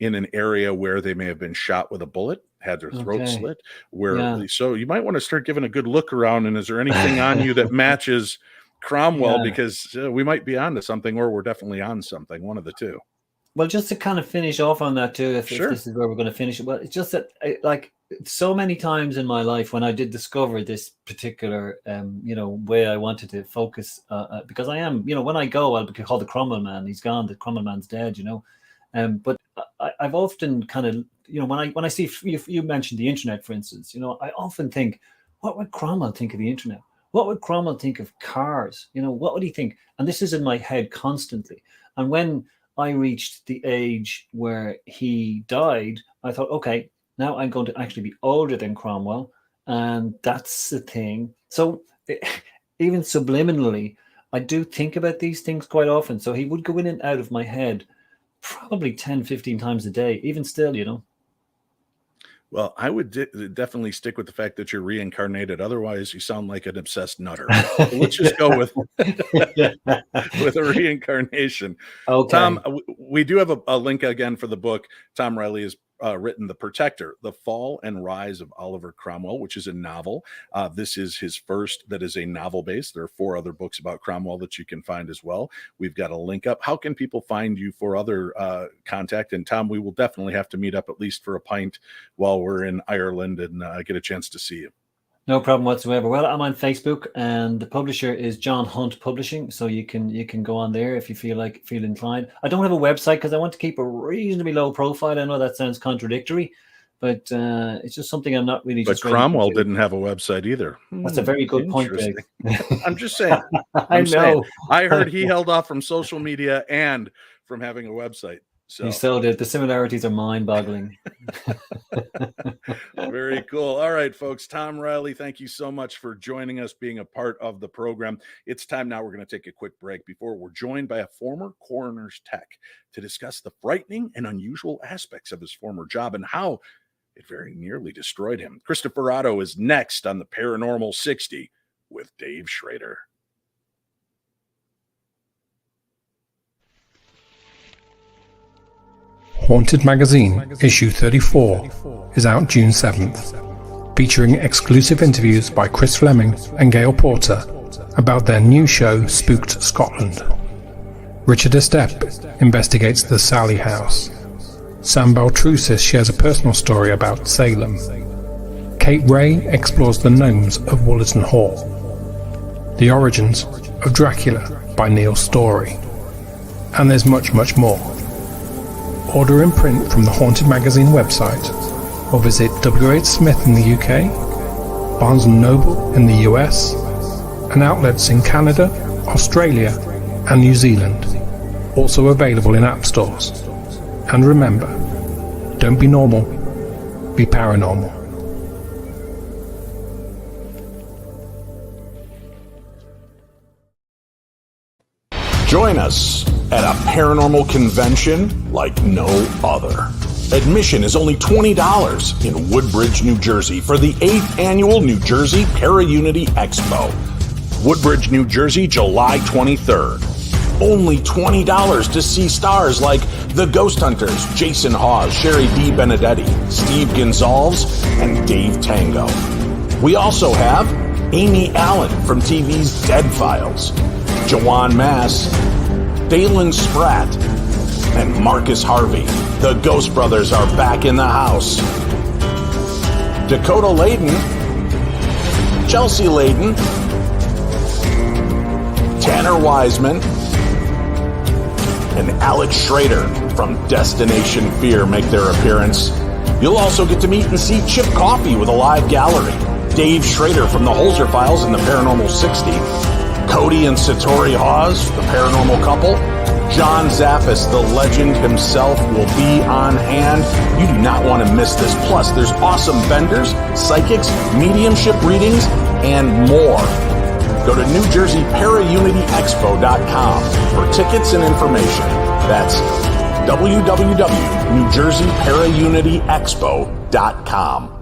S1: in an area where they may have been shot with a bullet, had their throat slit. So you might want to start giving a good look around. And is there anything on you that matches Cromwell? Because we might be onto something, or we're definitely on something. One of the two.
S6: Well, just to kind of finish off on that too, if this is where we're going to finish it. Well, it's just that like so many times in my life when I did discover this particular, way I wanted to focus, because I am, when I go, I'll be called the Cromwell man. He's gone. The Cromwell man's dead, but I've often kind of, when I see, you mentioned the internet, for instance, I often think, what would Cromwell think of the internet? What would Cromwell think of cars? What would he think? And this is in my head constantly. And when I reached the age where he died, I thought, okay, now I'm going to actually be older than Cromwell. And that's the thing. So even subliminally, I do think about these things quite often. So he would go in and out of my head probably 10, 15 times a day, even still,
S1: Well, I would definitely stick with the fact that you're reincarnated. Otherwise, you sound like an obsessed nutter. So let's just go with a reincarnation. Okay. Tom, we do have a link again for the book. Tom Reilly has written The Protector, The Fall and Rise of Oliver Cromwell, which is a novel. This is his first that is a novel base. There are 4 other books about Cromwell that you can find as well. We've got a link up. How can people find you for other contact? And Tom, we will definitely have to meet up at least for a pint while we're in Ireland and get a chance to see you.
S6: No problem whatsoever. Well, I'm on Facebook, and the publisher is John Hunt Publishing, so you can go on there if you feel inclined. I don't have a website because I want to keep a reasonably low profile. I know that sounds contradictory, but it's just something I'm not really.
S1: But Cromwell didn't have a website either.
S6: That's a very good point, Dave.
S1: I'm just saying. I know. I heard he held off from social media and from having a website. So
S6: he still did. The similarities are mind-boggling.
S1: Very cool. All right, folks. Tom Reilly, thank you so much for joining us, being a part of the program. It's time now. We're going to take a quick break before we're joined by a former coroner's tech to discuss the frightening and unusual aspects of his former job and how it very nearly destroyed him. Christopher Otto is next on the Paranormal 60 with Dave Schrader.
S7: Haunted Magazine, issue 34, is out June 7th, featuring exclusive interviews by Chris Fleming and Gail Porter about their new show, Spooked Scotland. Richard Estep investigates the Sally House. Sam Baltrusis shares a personal story about Salem. Kate Ray explores the gnomes of Wollerton Hall. The origins of Dracula by Neil Story. And there's much, much more. Order in print from the Haunted Magazine website, or visit WH Smith in the UK, Barnes & Noble in the US, and outlets in Canada, Australia, and New Zealand. Also available in app stores. And remember, don't be normal, be paranormal.
S1: Join us at a paranormal convention like no other. Admission is only $20 in Woodbridge, New Jersey for the 8th Annual New Jersey Para-Unity Expo. Woodbridge, New Jersey, July 23rd. Only $20 to see stars like The Ghost Hunters, Jason Hawes, Sherry D. Benedetti, Steve Gonzalez, and Dave Tango. We also have Amy Allen from TV's Dead Files, Jawan Mass, Dalen Spratt, and Marcus Harvey. The Ghost Brothers are back in the house. Dakota Layden, Chelsea Layden, Tanner Wiseman, and Alex Schrader from Destination Fear make their appearance. You'll also get to meet and see Chip Coffey with a live gallery, Dave Schrader from the Holzer Files and the Paranormal 60, Cody and Satori Hawes, the paranormal couple, John Zaffis, the legend himself, will be on hand. You do not want to miss this. Plus, there's awesome vendors, psychics, mediumship readings, and more. Go to NewJerseyParaUnityExpo.com for tickets and information. That's www.NewJerseyParaUnityExpo.com.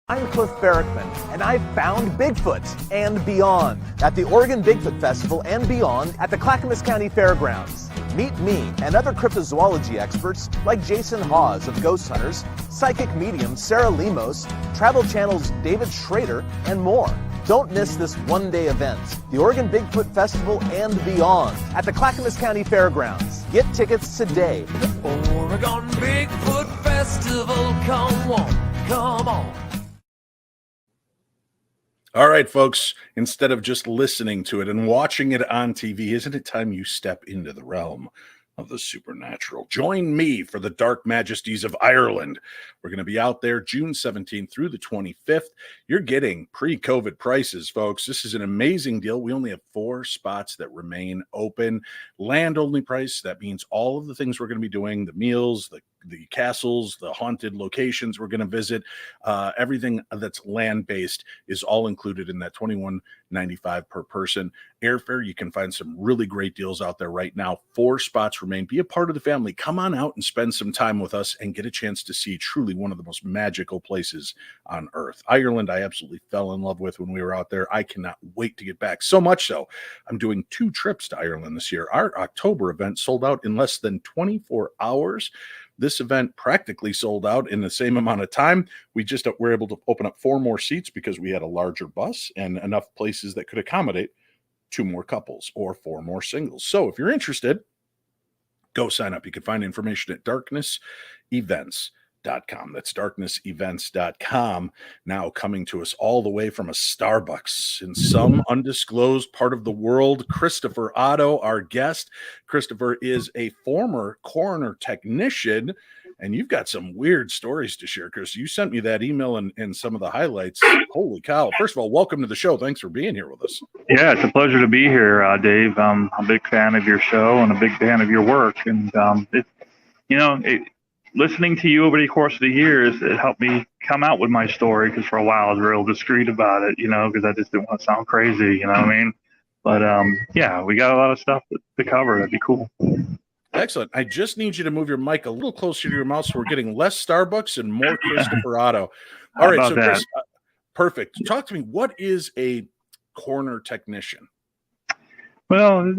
S8: I'm Cliff Barrickman, and I've found Bigfoot and beyond at the Oregon Bigfoot Festival and beyond at the Clackamas County Fairgrounds. Meet me and other cryptozoology experts like Jason Hawes of Ghost Hunters, psychic medium Sarah Lemos, Travel Channel's David Schrader, and more. Don't miss this one-day event, the Oregon Bigfoot Festival and beyond at the Clackamas County Fairgrounds. Get tickets today.
S9: Oregon Bigfoot Festival, come on, come on.
S1: All right, folks, instead of just listening to it and watching it on TV, isn't it time you step into the realm of the supernatural? Join me for the Dark Majesties of Ireland. We're going to be out there June 17th through the 25th. You're getting pre-COVID prices, folks. This is an amazing deal. We only have 4 spots that remain open. Land-only price. That means all of the things we're going to be doing, the meals, the castles, the haunted locations we're going to visit, everything that's land-based is all included in that $21.95 per person. Airfare, you can find some really great deals out there right now. 4 spots remain. Be a part of the family. Come on out and spend some time with us and get a chance to see truly one of the most magical places on earth. Ireland, I absolutely fell in love with when we were out there. I cannot wait to get back. So much so, I'm doing 2 trips to Ireland this year. Our October event sold out in less than 24 hours. This event practically sold out in the same amount of time. We just were able to open up 4 more seats because we had a larger bus and enough places that could accommodate 2 more couples or 4 more singles. So if you're interested, go sign up. You can find information at darknessevents.com. That's darknessevents.com. Now coming to us all the way from a Starbucks in some undisclosed part of the world, Christopher Otto, our guest. Christopher is a former coroner technician, and you've got some weird stories to share, Chris. You sent me that email and some of the highlights. Holy cow. First of all, welcome to the show. Thanks for being here with us.
S10: Yeah, it's a pleasure to be here, Dave. I'm a big fan of your show and a big fan of your work. And, listening to you over the course of the years, it helped me come out with my story, because for a while I was real discreet about it, because I just didn't want to sound crazy, you know what I mean? But, yeah, we got a lot of stuff to cover. That'd be cool.
S1: Excellent. I just need you to move your mic a little closer to your mouth so we're getting less Starbucks and more Christopher Otto. All right, so Chris, perfect. Talk to me. What is a coroner technician?
S10: Well,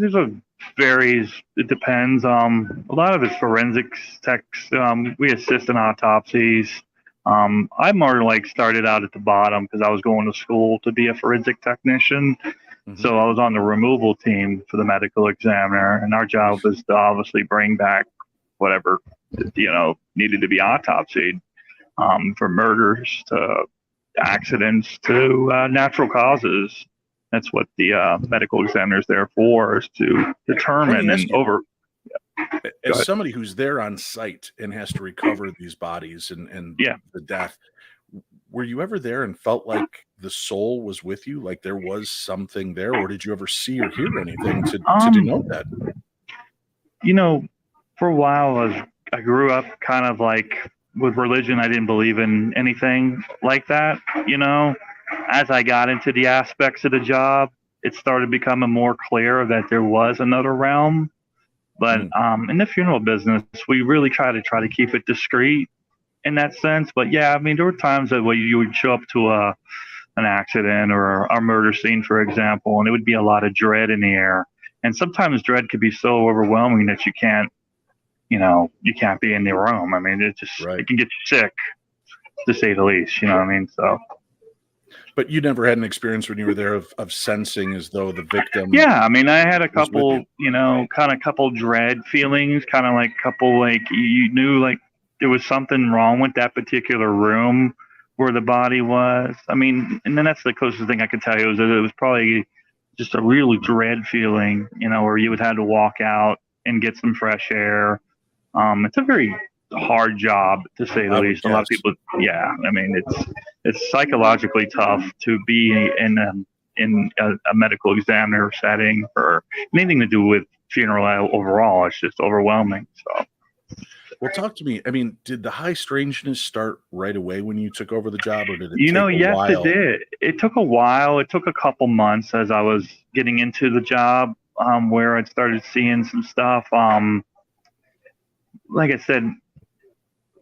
S10: varies. It depends. A lot of it's forensics techs. We assist in autopsies. I more like started out at the bottom because I was going to school to be a forensic technician. Mm-hmm. So I was on the removal team for the medical examiner, and our job was to obviously bring back whatever, needed to be autopsied, from murders to accidents to natural causes. That's what the medical examiner is there for, is to determine As
S1: somebody who's there on site and has to recover these bodies and the death, were you ever there and felt like the soul was with you, like there was something there, or did you ever see or hear anything to denote that?
S10: For a while I grew up kind of like with religion. I didn't believe in anything like that, As I got into the aspects of the job, it started becoming more clear that there was another realm. But in the funeral business, we really try to keep it discreet in that sense. But yeah, I mean, there were times that you would show up to an accident or a murder scene, for example, and it would be a lot of dread in the air. And sometimes dread could be so overwhelming that you can't be in the room. I mean, it can get you sick, to say the least. You know what I mean? So.
S1: But you never had an experience when you were there of sensing as though the victim.
S10: Yeah, I mean, I had a couple, couple dread feelings, kind of like you knew like there was something wrong with that particular room where the body was. I mean, and then that's the closest thing I could tell you is that it was probably just a really dread feeling, where you would have to walk out and get some fresh air. It's a very hard job, to say the least. A lot of people, I mean, it's psychologically tough to be in a medical examiner setting or anything to do with funeral overall. It's just overwhelming. So,
S1: well, talk to me. I mean, did the high strangeness start right away when you took over the job, or did it take a while?
S10: It did. It took a while. It took a couple months as I was getting into the job. where I started seeing some stuff. Like I said,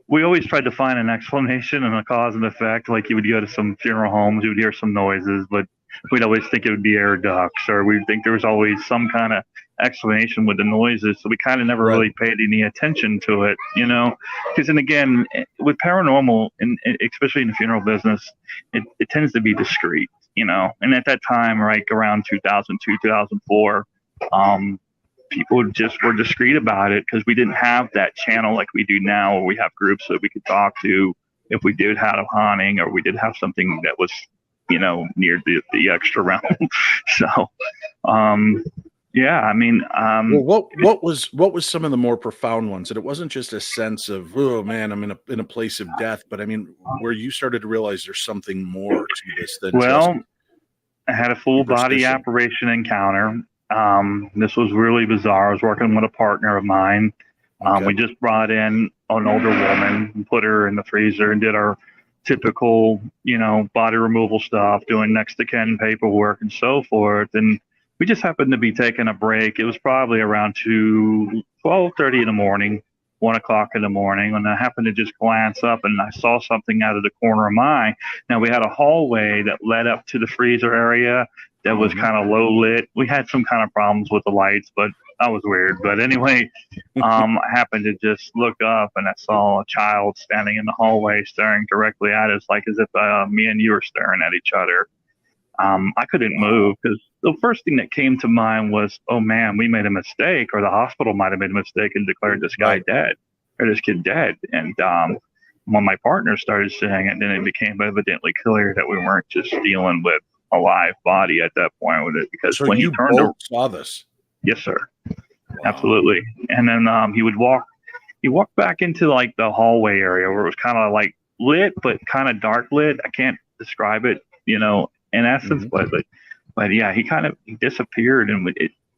S10: we always tried to find an explanation and a cause and effect. Like you would go to some funeral homes, you would hear some noises, but we'd always think it would be air ducts, or we'd think there was always some kind of explanation with the noises. So we kind of never really paid any attention to it, you know? Because, and again, with paranormal, and especially in the funeral business, it tends to be discreet, you know? And at that time, like around 2002, 2004, people just were discreet about it because we didn't have that channel like we do now, where we have groups that we could talk to if we did have a haunting or we did have something that was, you know, near the extra realm. So, yeah, I mean,
S1: well, what was some of the more profound ones? That it wasn't just a sense of, oh man, I'm in a place of death, but I mean, where you started to realize there's something more to this than
S10: well,
S1: just
S10: I had a full body apparition encounter. This was really bizarre. I was working with a partner of mine. We just brought in an older woman and put her in the freezer and did our typical, you know, body removal stuff, doing next to kin paperwork and so forth. And we just happened to be taking a break. It was probably around 12:30 in the morning, 1 o'clock in the morning, and I happened to just glance up and I saw something out of the corner of my eye. Now we had a hallway that led up to the freezer area that was kind of low lit. We had some kind of problems with the lights, but that was weird. But anyway, I happened to just look up and I saw a child standing in the hallway staring directly at us, like as if me and you were staring at each other. I couldn't move because the first thing that came to mind was, oh man, we made a mistake, or the hospital might have made a mistake and declared this guy dead, or this kid dead. And when my partner started saying it, then it became evidently clear that we weren't just dealing with a live body at that point with it, because
S1: so
S10: when
S1: you
S10: he turned
S1: both saw this.
S10: Yes, sir. Absolutely. And then he walked back into like the hallway area where it was kind of like lit, but kind of dark lit. I can't describe it, you know, in essence, but yeah, he disappeared, and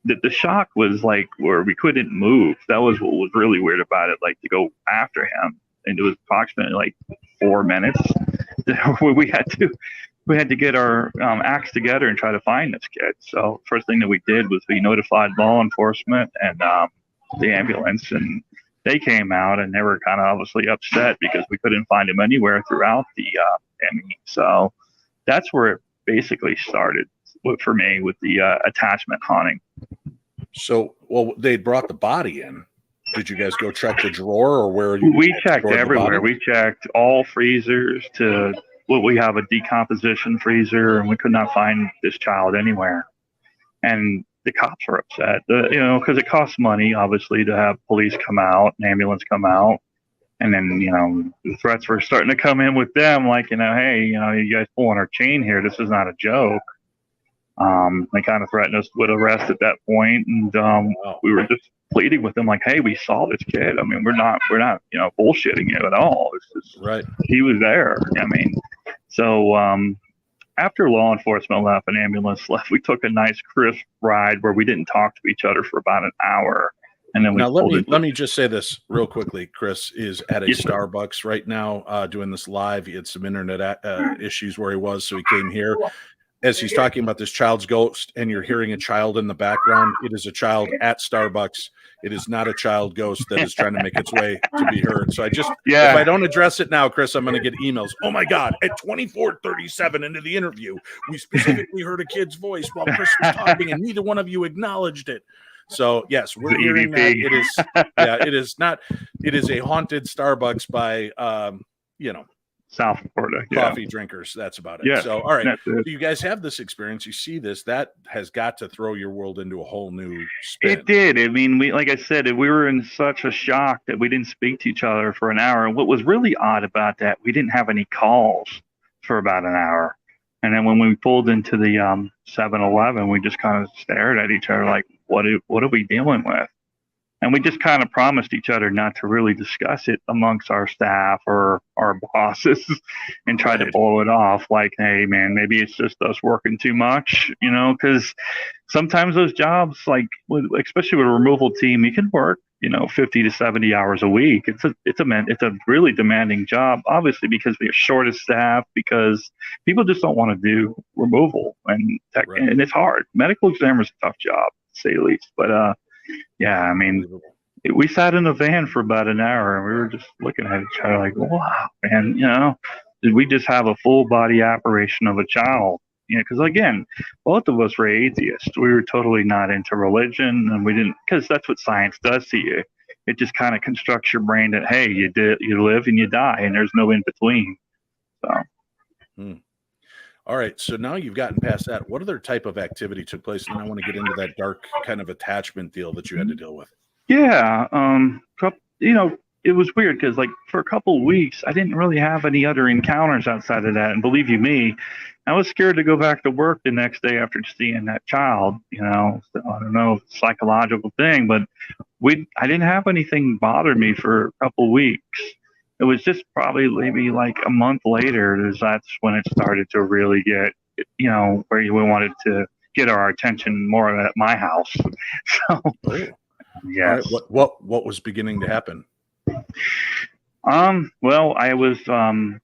S10: the shock was like where we couldn't move. That was what was really weird about it, like to go after him. And it was approximately like 4 minutes where we had to get our acts together and try to find this kid. So first thing that we did was we notified law enforcement and the ambulance, and they came out, and they were kind of obviously upset because we couldn't find him anywhere throughout the ME. So that's where it basically started for me with the attachment haunting.
S1: So, well, they brought the body in. Did you guys go check the drawer, or where?
S10: We checked everywhere. We checked all freezers to. Well, we have a decomposition freezer, and we could not find this child anywhere. And the cops were upset, you know, because it costs money, obviously, to have police come out, an ambulance come out. And then, you know, the threats were starting to come in with them, like, you know, hey, you know, you guys pulling our chain here. This is not a joke. They kind of threatened us with arrest at that point, and we were just pleading with them, like, hey, we saw this kid. I mean, we're not, you know, bullshitting you at all. It's just,
S1: right.
S10: He was there. I mean, so after law enforcement left and ambulance left, we took a nice crisp ride where we didn't talk to each other for about an hour. And then
S1: let me just say this real quickly. Chris is at a Starbucks right now doing this live. He had some internet issues where he was, so he came here. As he's talking about this child's ghost, and you're hearing a child in the background, it is a child at Starbucks. It is not a child ghost that is trying to make its way to be heard. So if I don't address it now, Chris, I'm going to get emails. Oh my God, at 24:37 into the interview, we specifically heard a kid's voice while Chris was talking, and neither one of you acknowledged it. So yes, we're hearing that. It is, it is not. It is a haunted Starbucks by, you know,
S10: South Florida
S1: coffee drinkers. That's about it.
S10: Yeah,
S1: so all right, so you guys have this experience. You see this. That has got to throw your world into a whole new spin.
S10: It did. I mean, like I said, we were in such a shock that we didn't speak to each other for an hour. And what was really odd about that, we didn't have any calls for about an hour. And then when we pulled into the 7-Eleven, we just kind of stared at each other like, what are we dealing with? And we just kind of promised each other not to really discuss it amongst our staff or our bosses and try to blow it off like, hey, man, maybe it's just us working too much, you know, because sometimes those jobs, like especially with a removal team, you can work, you know, 50 to 70 hours a week. It's a really demanding job, obviously, because we are short of staff, because people just don't want to do removal, and it's hard. Medical examiner is a tough job. say the least. But yeah, I mean, we sat in the van for about an hour, and we were just looking at each other like, wow, man, did we just have a full body apparition of a child? Because again, both of us were atheists. We were totally not into religion, and we didn't, because that's what science does to you. It just kind of constructs your brain that, hey, you live and you die, and there's no in between. So.
S1: All right. So now you've gotten past that. What other type of activity took place? And I want to get into that dark kind of attachment deal that you had to deal with.
S10: Yeah. It was weird because like for a couple of weeks, I didn't really have any other encounters outside of that. And believe you me, I was scared to go back to work the next day after seeing that child, So I don't know, psychological thing, but I didn't have anything bother me for a couple of weeks. It was just probably maybe like a month later, that's when it started to really get, where we wanted to get our attention more at my house. So, yeah.
S1: Right. What was beginning to happen?
S10: Well, I was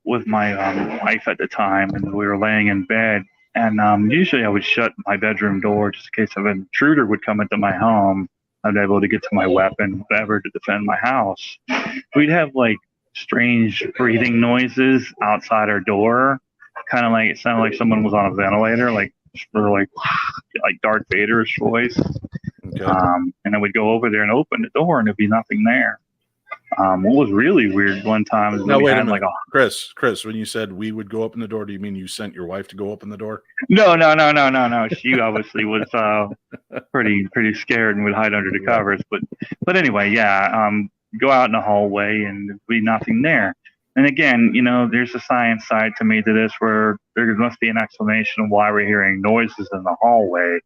S10: with my wife at the time, and we were laying in bed. And usually I would shut my bedroom door just in case an intruder would come into my home. I'd be able to get to my weapon, whatever, to defend my house. We'd have like strange breathing noises outside our door, kind of like it sounded like someone was on a ventilator, like Darth Vader's voice.
S1: Okay.
S10: And I would go over there and open the door, and there'd be nothing there. What was really weird one time is
S1: wait a minute. Chris, when you said we would go open the door, do you mean you sent your wife to go open the door?
S10: No. She obviously was pretty scared and would hide under the covers. But anyway, yeah. Go out in the hallway and there'd be nothing there. And again, there's a science side to me to this where there must be an explanation of why we're hearing noises in the hallway.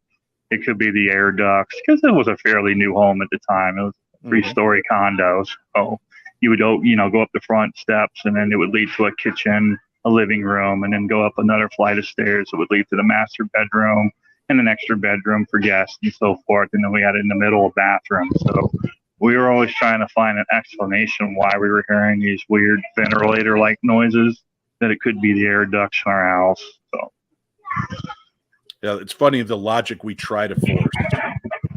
S10: It could be the air ducts, because it was a fairly new home at the time. It was 3-story condos. So you would, go up the front steps, and then it would lead to a kitchen, a living room, and then go up another flight of stairs that would lead to the master bedroom and an extra bedroom for guests and so forth. And then we had in the middle a bathroom. So we were always trying to find an explanation why we were hearing these weird ventilator-like noises, that it could be the air ducts in our house. So,
S1: yeah, it's funny the logic we try to force.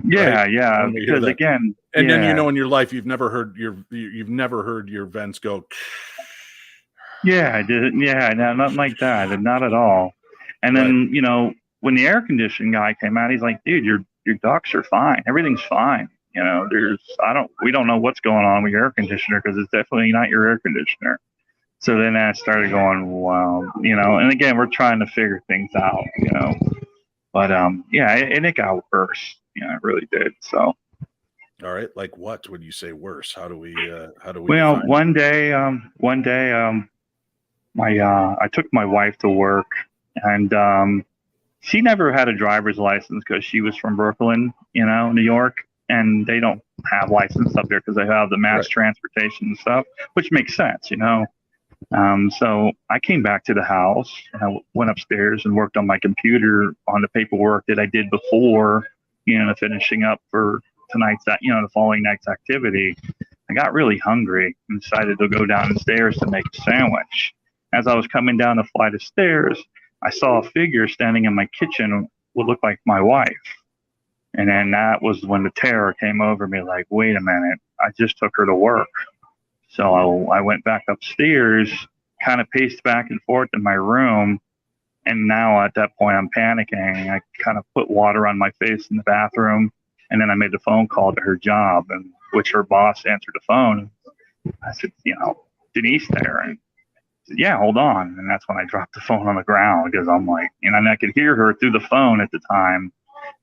S10: Yeah,
S1: right?
S10: Yeah. Because again,
S1: and then in your life you've never heard your vents go.
S10: Yeah, I didn't. Yeah, no, nothing like that, not at all. And then when the air conditioning guy came out, he's like, "Dude, your ducts are fine. Everything's fine. We don't know what's going on with your air conditioner, because it's definitely not your air conditioner." So then I started going, well, and again, we're trying to figure things out, but yeah, and it got worse. It really did. So.
S1: All right. Like what would you say worse? How do we?
S10: Well, one day, I took my wife to work, and she never had a driver's license because she was from Brooklyn, New York. And they don't have license up there because they have the mass transportation and stuff, which makes sense, So I came back to the house, and I went upstairs and worked on my computer on the paperwork that I did before, finishing up for tonight's, the following night's activity. I got really hungry and decided to go downstairs to make a sandwich. As I was coming down the flight of stairs, I saw a figure standing in my kitchen, what looked like my wife. And then that was when the terror came over me, like, wait a minute, I just took her to work. So I went back upstairs, kind of paced back and forth in my room. And now at that point, I'm panicking. I kind of put water on my face in the bathroom. And then I made the phone call to her job, and which her boss answered the phone. I said, Denise there? And I said, yeah, hold on. And that's when I dropped the phone on the ground, because I'm like, and I could hear her through the phone at the time.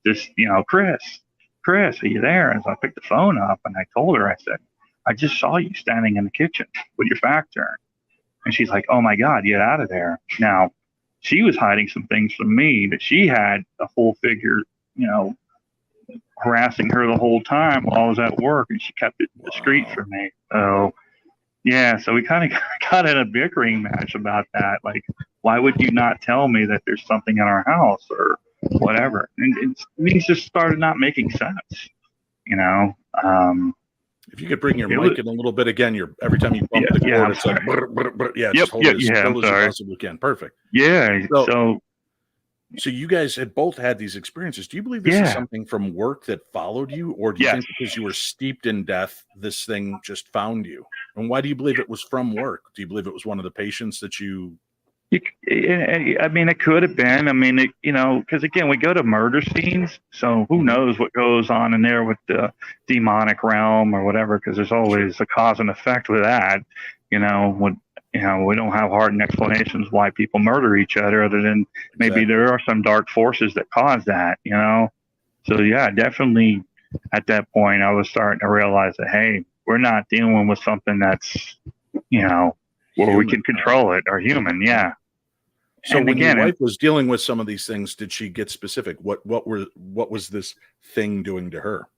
S10: Just, Chris, are you there? And so I picked the phone up, and I told her, I said, I just saw you standing in the kitchen with your back turned. And she's like, oh my God, get out of there. Now, she was hiding some things from me, that she had a whole figure, harassing her the whole time while I was at work, and she kept it discreet from me. So, yeah, so we kind of got in a bickering match about that. Like, why would you not tell me that there's something in our house or whatever? And things just started not making sense,
S1: If you could bring your mic in a little bit again, every time you bump the cord, it's like, just hold it as close as you possibly can. Perfect.
S10: Yeah. So
S1: So you guys had both had these experiences. Do you believe this is something from work that followed you, or do you think because you were steeped in death, this thing just found you? And why do you believe it was from work? Do you believe it was one of the patients that you?
S10: I mean, it could have been. I mean, because again, we go to murder scenes, so who knows what goes on in there with the demonic realm or whatever? Because there's always a cause and effect with that. We don't have hard explanations why people murder each other, other than maybe there are some dark forces that cause that. So yeah, definitely. At that point, I was starting to realize that hey, we're not dealing with something that's where we can control it or human. Yeah.
S1: So when your wife was dealing with some of these things, did she get specific? What was this thing doing to her?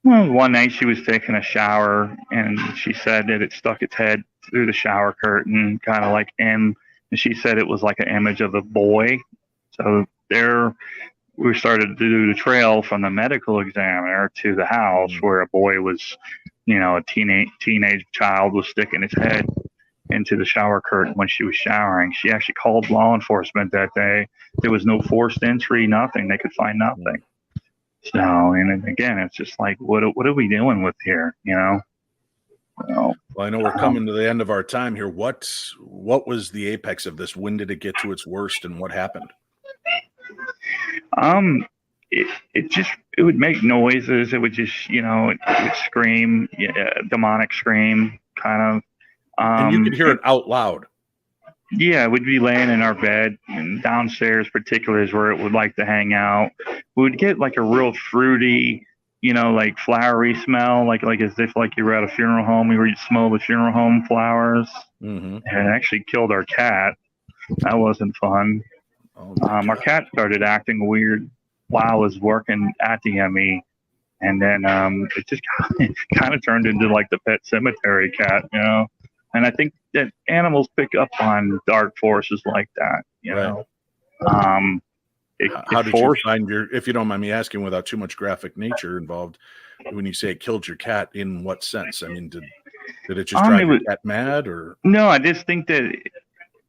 S10: Well, one night she was taking a shower and she said that it stuck its head through the shower curtain, kind of like in, and she said it was like an image of a boy. So there we started to do the trail from the medical examiner to the house where a boy was, a teenage child was sticking its head into the shower curtain when she was showering. She actually called law enforcement that day. There was no forced entry, nothing. They could find nothing. So, and again, it's just like, what are we dealing with here?
S1: Well, I know we're coming to the end of our time here. What was the apex of this? When did it get to its worst, and what happened?
S10: It would make noises. It would just, it would scream, demonic scream, kind of.
S1: And you could hear it out loud.
S10: Yeah, we'd be laying in our bed, and downstairs particularly is where it would like to hang out. We would get like a real fruity, like flowery smell, like as if like you were at a funeral home. We would smell the funeral home flowers. And it actually killed our cat. That wasn't fun. Our cat started acting weird while I was working at the ME. And then it just kind of turned into like the pet cemetery cat, And I think that animals pick up on dark forces like that, know.
S1: How did you find if you don't mind me asking, without too much graphic nature involved, when you say it killed your cat, in what sense? I mean, did it just drive your cat mad, or?
S10: No, I just think that,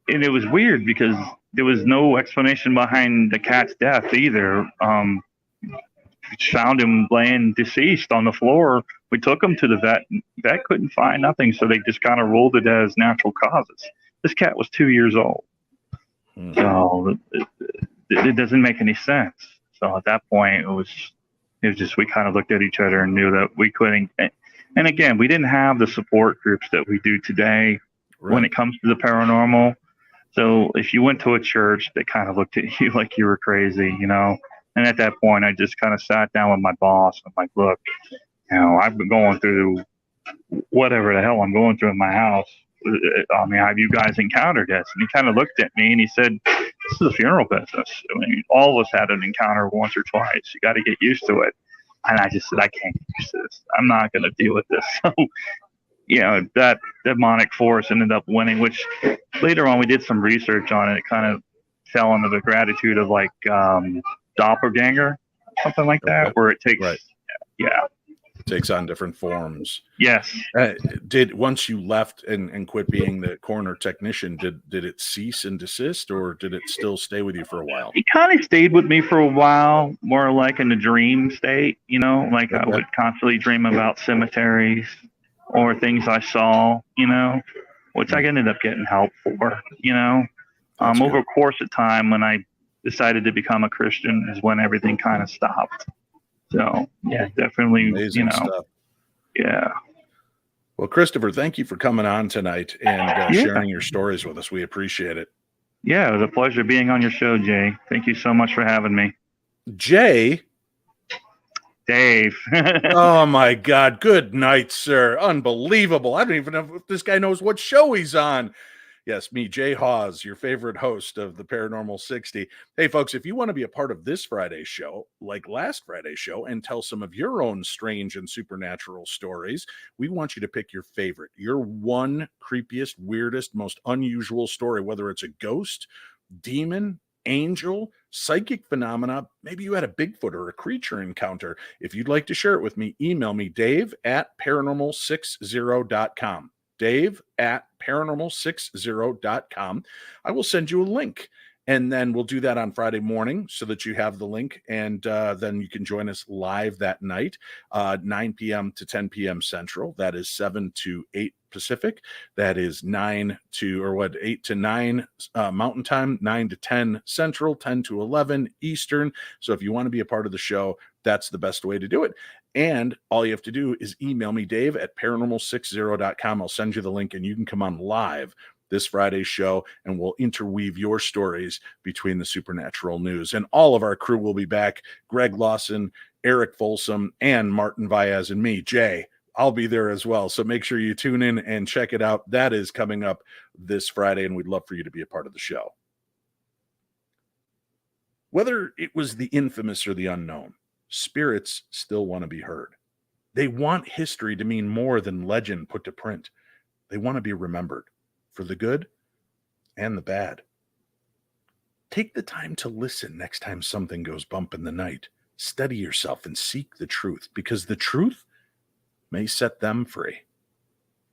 S10: and it was weird because there was no explanation behind the cat's death either. Found him laying deceased on the floor. We took him to the vet. Vet couldn't find nothing, so they just kind of ruled it as natural causes. This cat was 2 years old, so it doesn't make any sense. So at that point, it was just we kind of looked at each other and knew that we couldn't. And again, we didn't have the support groups that we do today when it comes to the paranormal. So if you went to a church, they kind of looked at you like you were crazy, And at that point, I just kind of sat down with my boss. I'm like, look, I've been going through whatever the hell I'm going through in my house. I mean, have you guys encountered this? And he kind of looked at me and he said, this is a funeral business. I mean, all of us had an encounter once or twice. You got to get used to it. And I just said, I can't get used to this. I'm not going to deal with this. So, that demonic force ended up winning, which later on we did some research on it. It kind of fell into the gratitude of like, doppelganger, something like that, where it takes,
S1: it takes on different forms.
S10: Yes.
S1: Did once you left and quit being the coroner technician, did it cease and desist, or did it still stay with you for a while?
S10: It kind of stayed with me for a while, more like in the dream state, like I would constantly dream about cemeteries or things I saw, which I ended up getting help for, over the course of time when I decided to become a Christian is when everything kind of stopped. So yeah, definitely,
S1: amazing stuff.
S10: Yeah.
S1: Well, Christopher, thank you for coming on tonight and sharing your stories with us. We appreciate it.
S10: Yeah, it was a pleasure being on your show, Jay. Thank you so much for having me. Dave.
S1: Oh my God. Good night, sir. Unbelievable. I don't even know if this guy knows what show he's on. Yes, me, Jay Hawes, your favorite host of the Paranormal 60. Hey, folks, if you want to be a part of this Friday's show, like last Friday's show, and tell some of your own strange and supernatural stories, we want you to pick your favorite, your one creepiest, weirdest, most unusual story, whether it's a ghost, demon, angel, psychic phenomena. Maybe you had a Bigfoot or a creature encounter. If you'd like to share it with me, email me, Dave@paranormal60.com. Dave@paranormal60.com. I will send you a link. And then we'll do that on Friday morning so that you have the link. And then you can join us live that night, 9 p.m. to 10 p.m. Central. That is 7 to 8 Pacific. That is 8 to 9 Mountain Time, 9 to 10 Central, 10 to 11 Eastern. So if you want to be a part of the show, that's the best way to do it. And all you have to do is email me, Dave, at paranormal60.com. I'll send you the link and you can come on live this Friday's show, and we'll interweave your stories between the supernatural news. And all of our crew will be back. Greg Lawson, Eric Folsom, and Martin Vaez, and me, Jay. I'll be there as well. So make sure you tune in and check it out. That is coming up this Friday, and we'd love for you to be a part of the show. Whether it was the infamous or the unknown, spirits still want to be heard. They want history to mean more than legend put to print. They want to be remembered for the good and the bad. Take the time to listen next time something goes bump in the night. Study yourself and seek the truth, because the truth may set them free.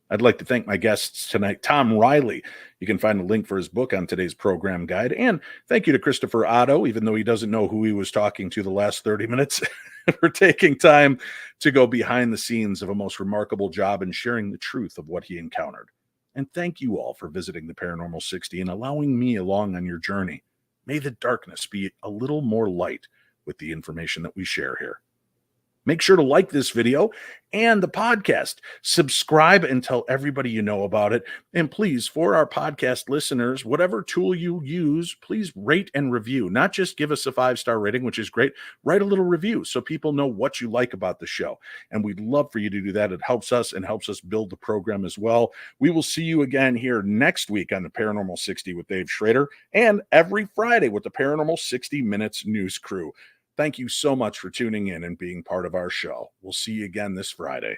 S1: I'd like to thank my guests tonight, Tom Reilly. You can find a link for his book on today's program guide. And thank you to Christopher Otto, even though he doesn't know who he was talking to the last 30 minutes, for taking time to go behind the scenes of a most remarkable job and sharing the truth of what he encountered. And thank you all for visiting the Paranormal 60 and allowing me along on your journey. May the darkness be a little more light with the information that we share here. Make sure to like this video and the podcast. Subscribe and tell everybody you know about it. And please, for our podcast listeners, whatever tool you use, please rate and review. Not just give us a 5-star rating, which is great. Write a little review so people know what you like about the show. And we'd love for you to do that. It helps us and helps us build the program as well. We will see you again here next week on the Paranormal 60 with Dave Schrader, and every Friday with the Paranormal 60 Minutes News Crew. Thank you so much for tuning in and being part of our show. We'll see you again this Friday.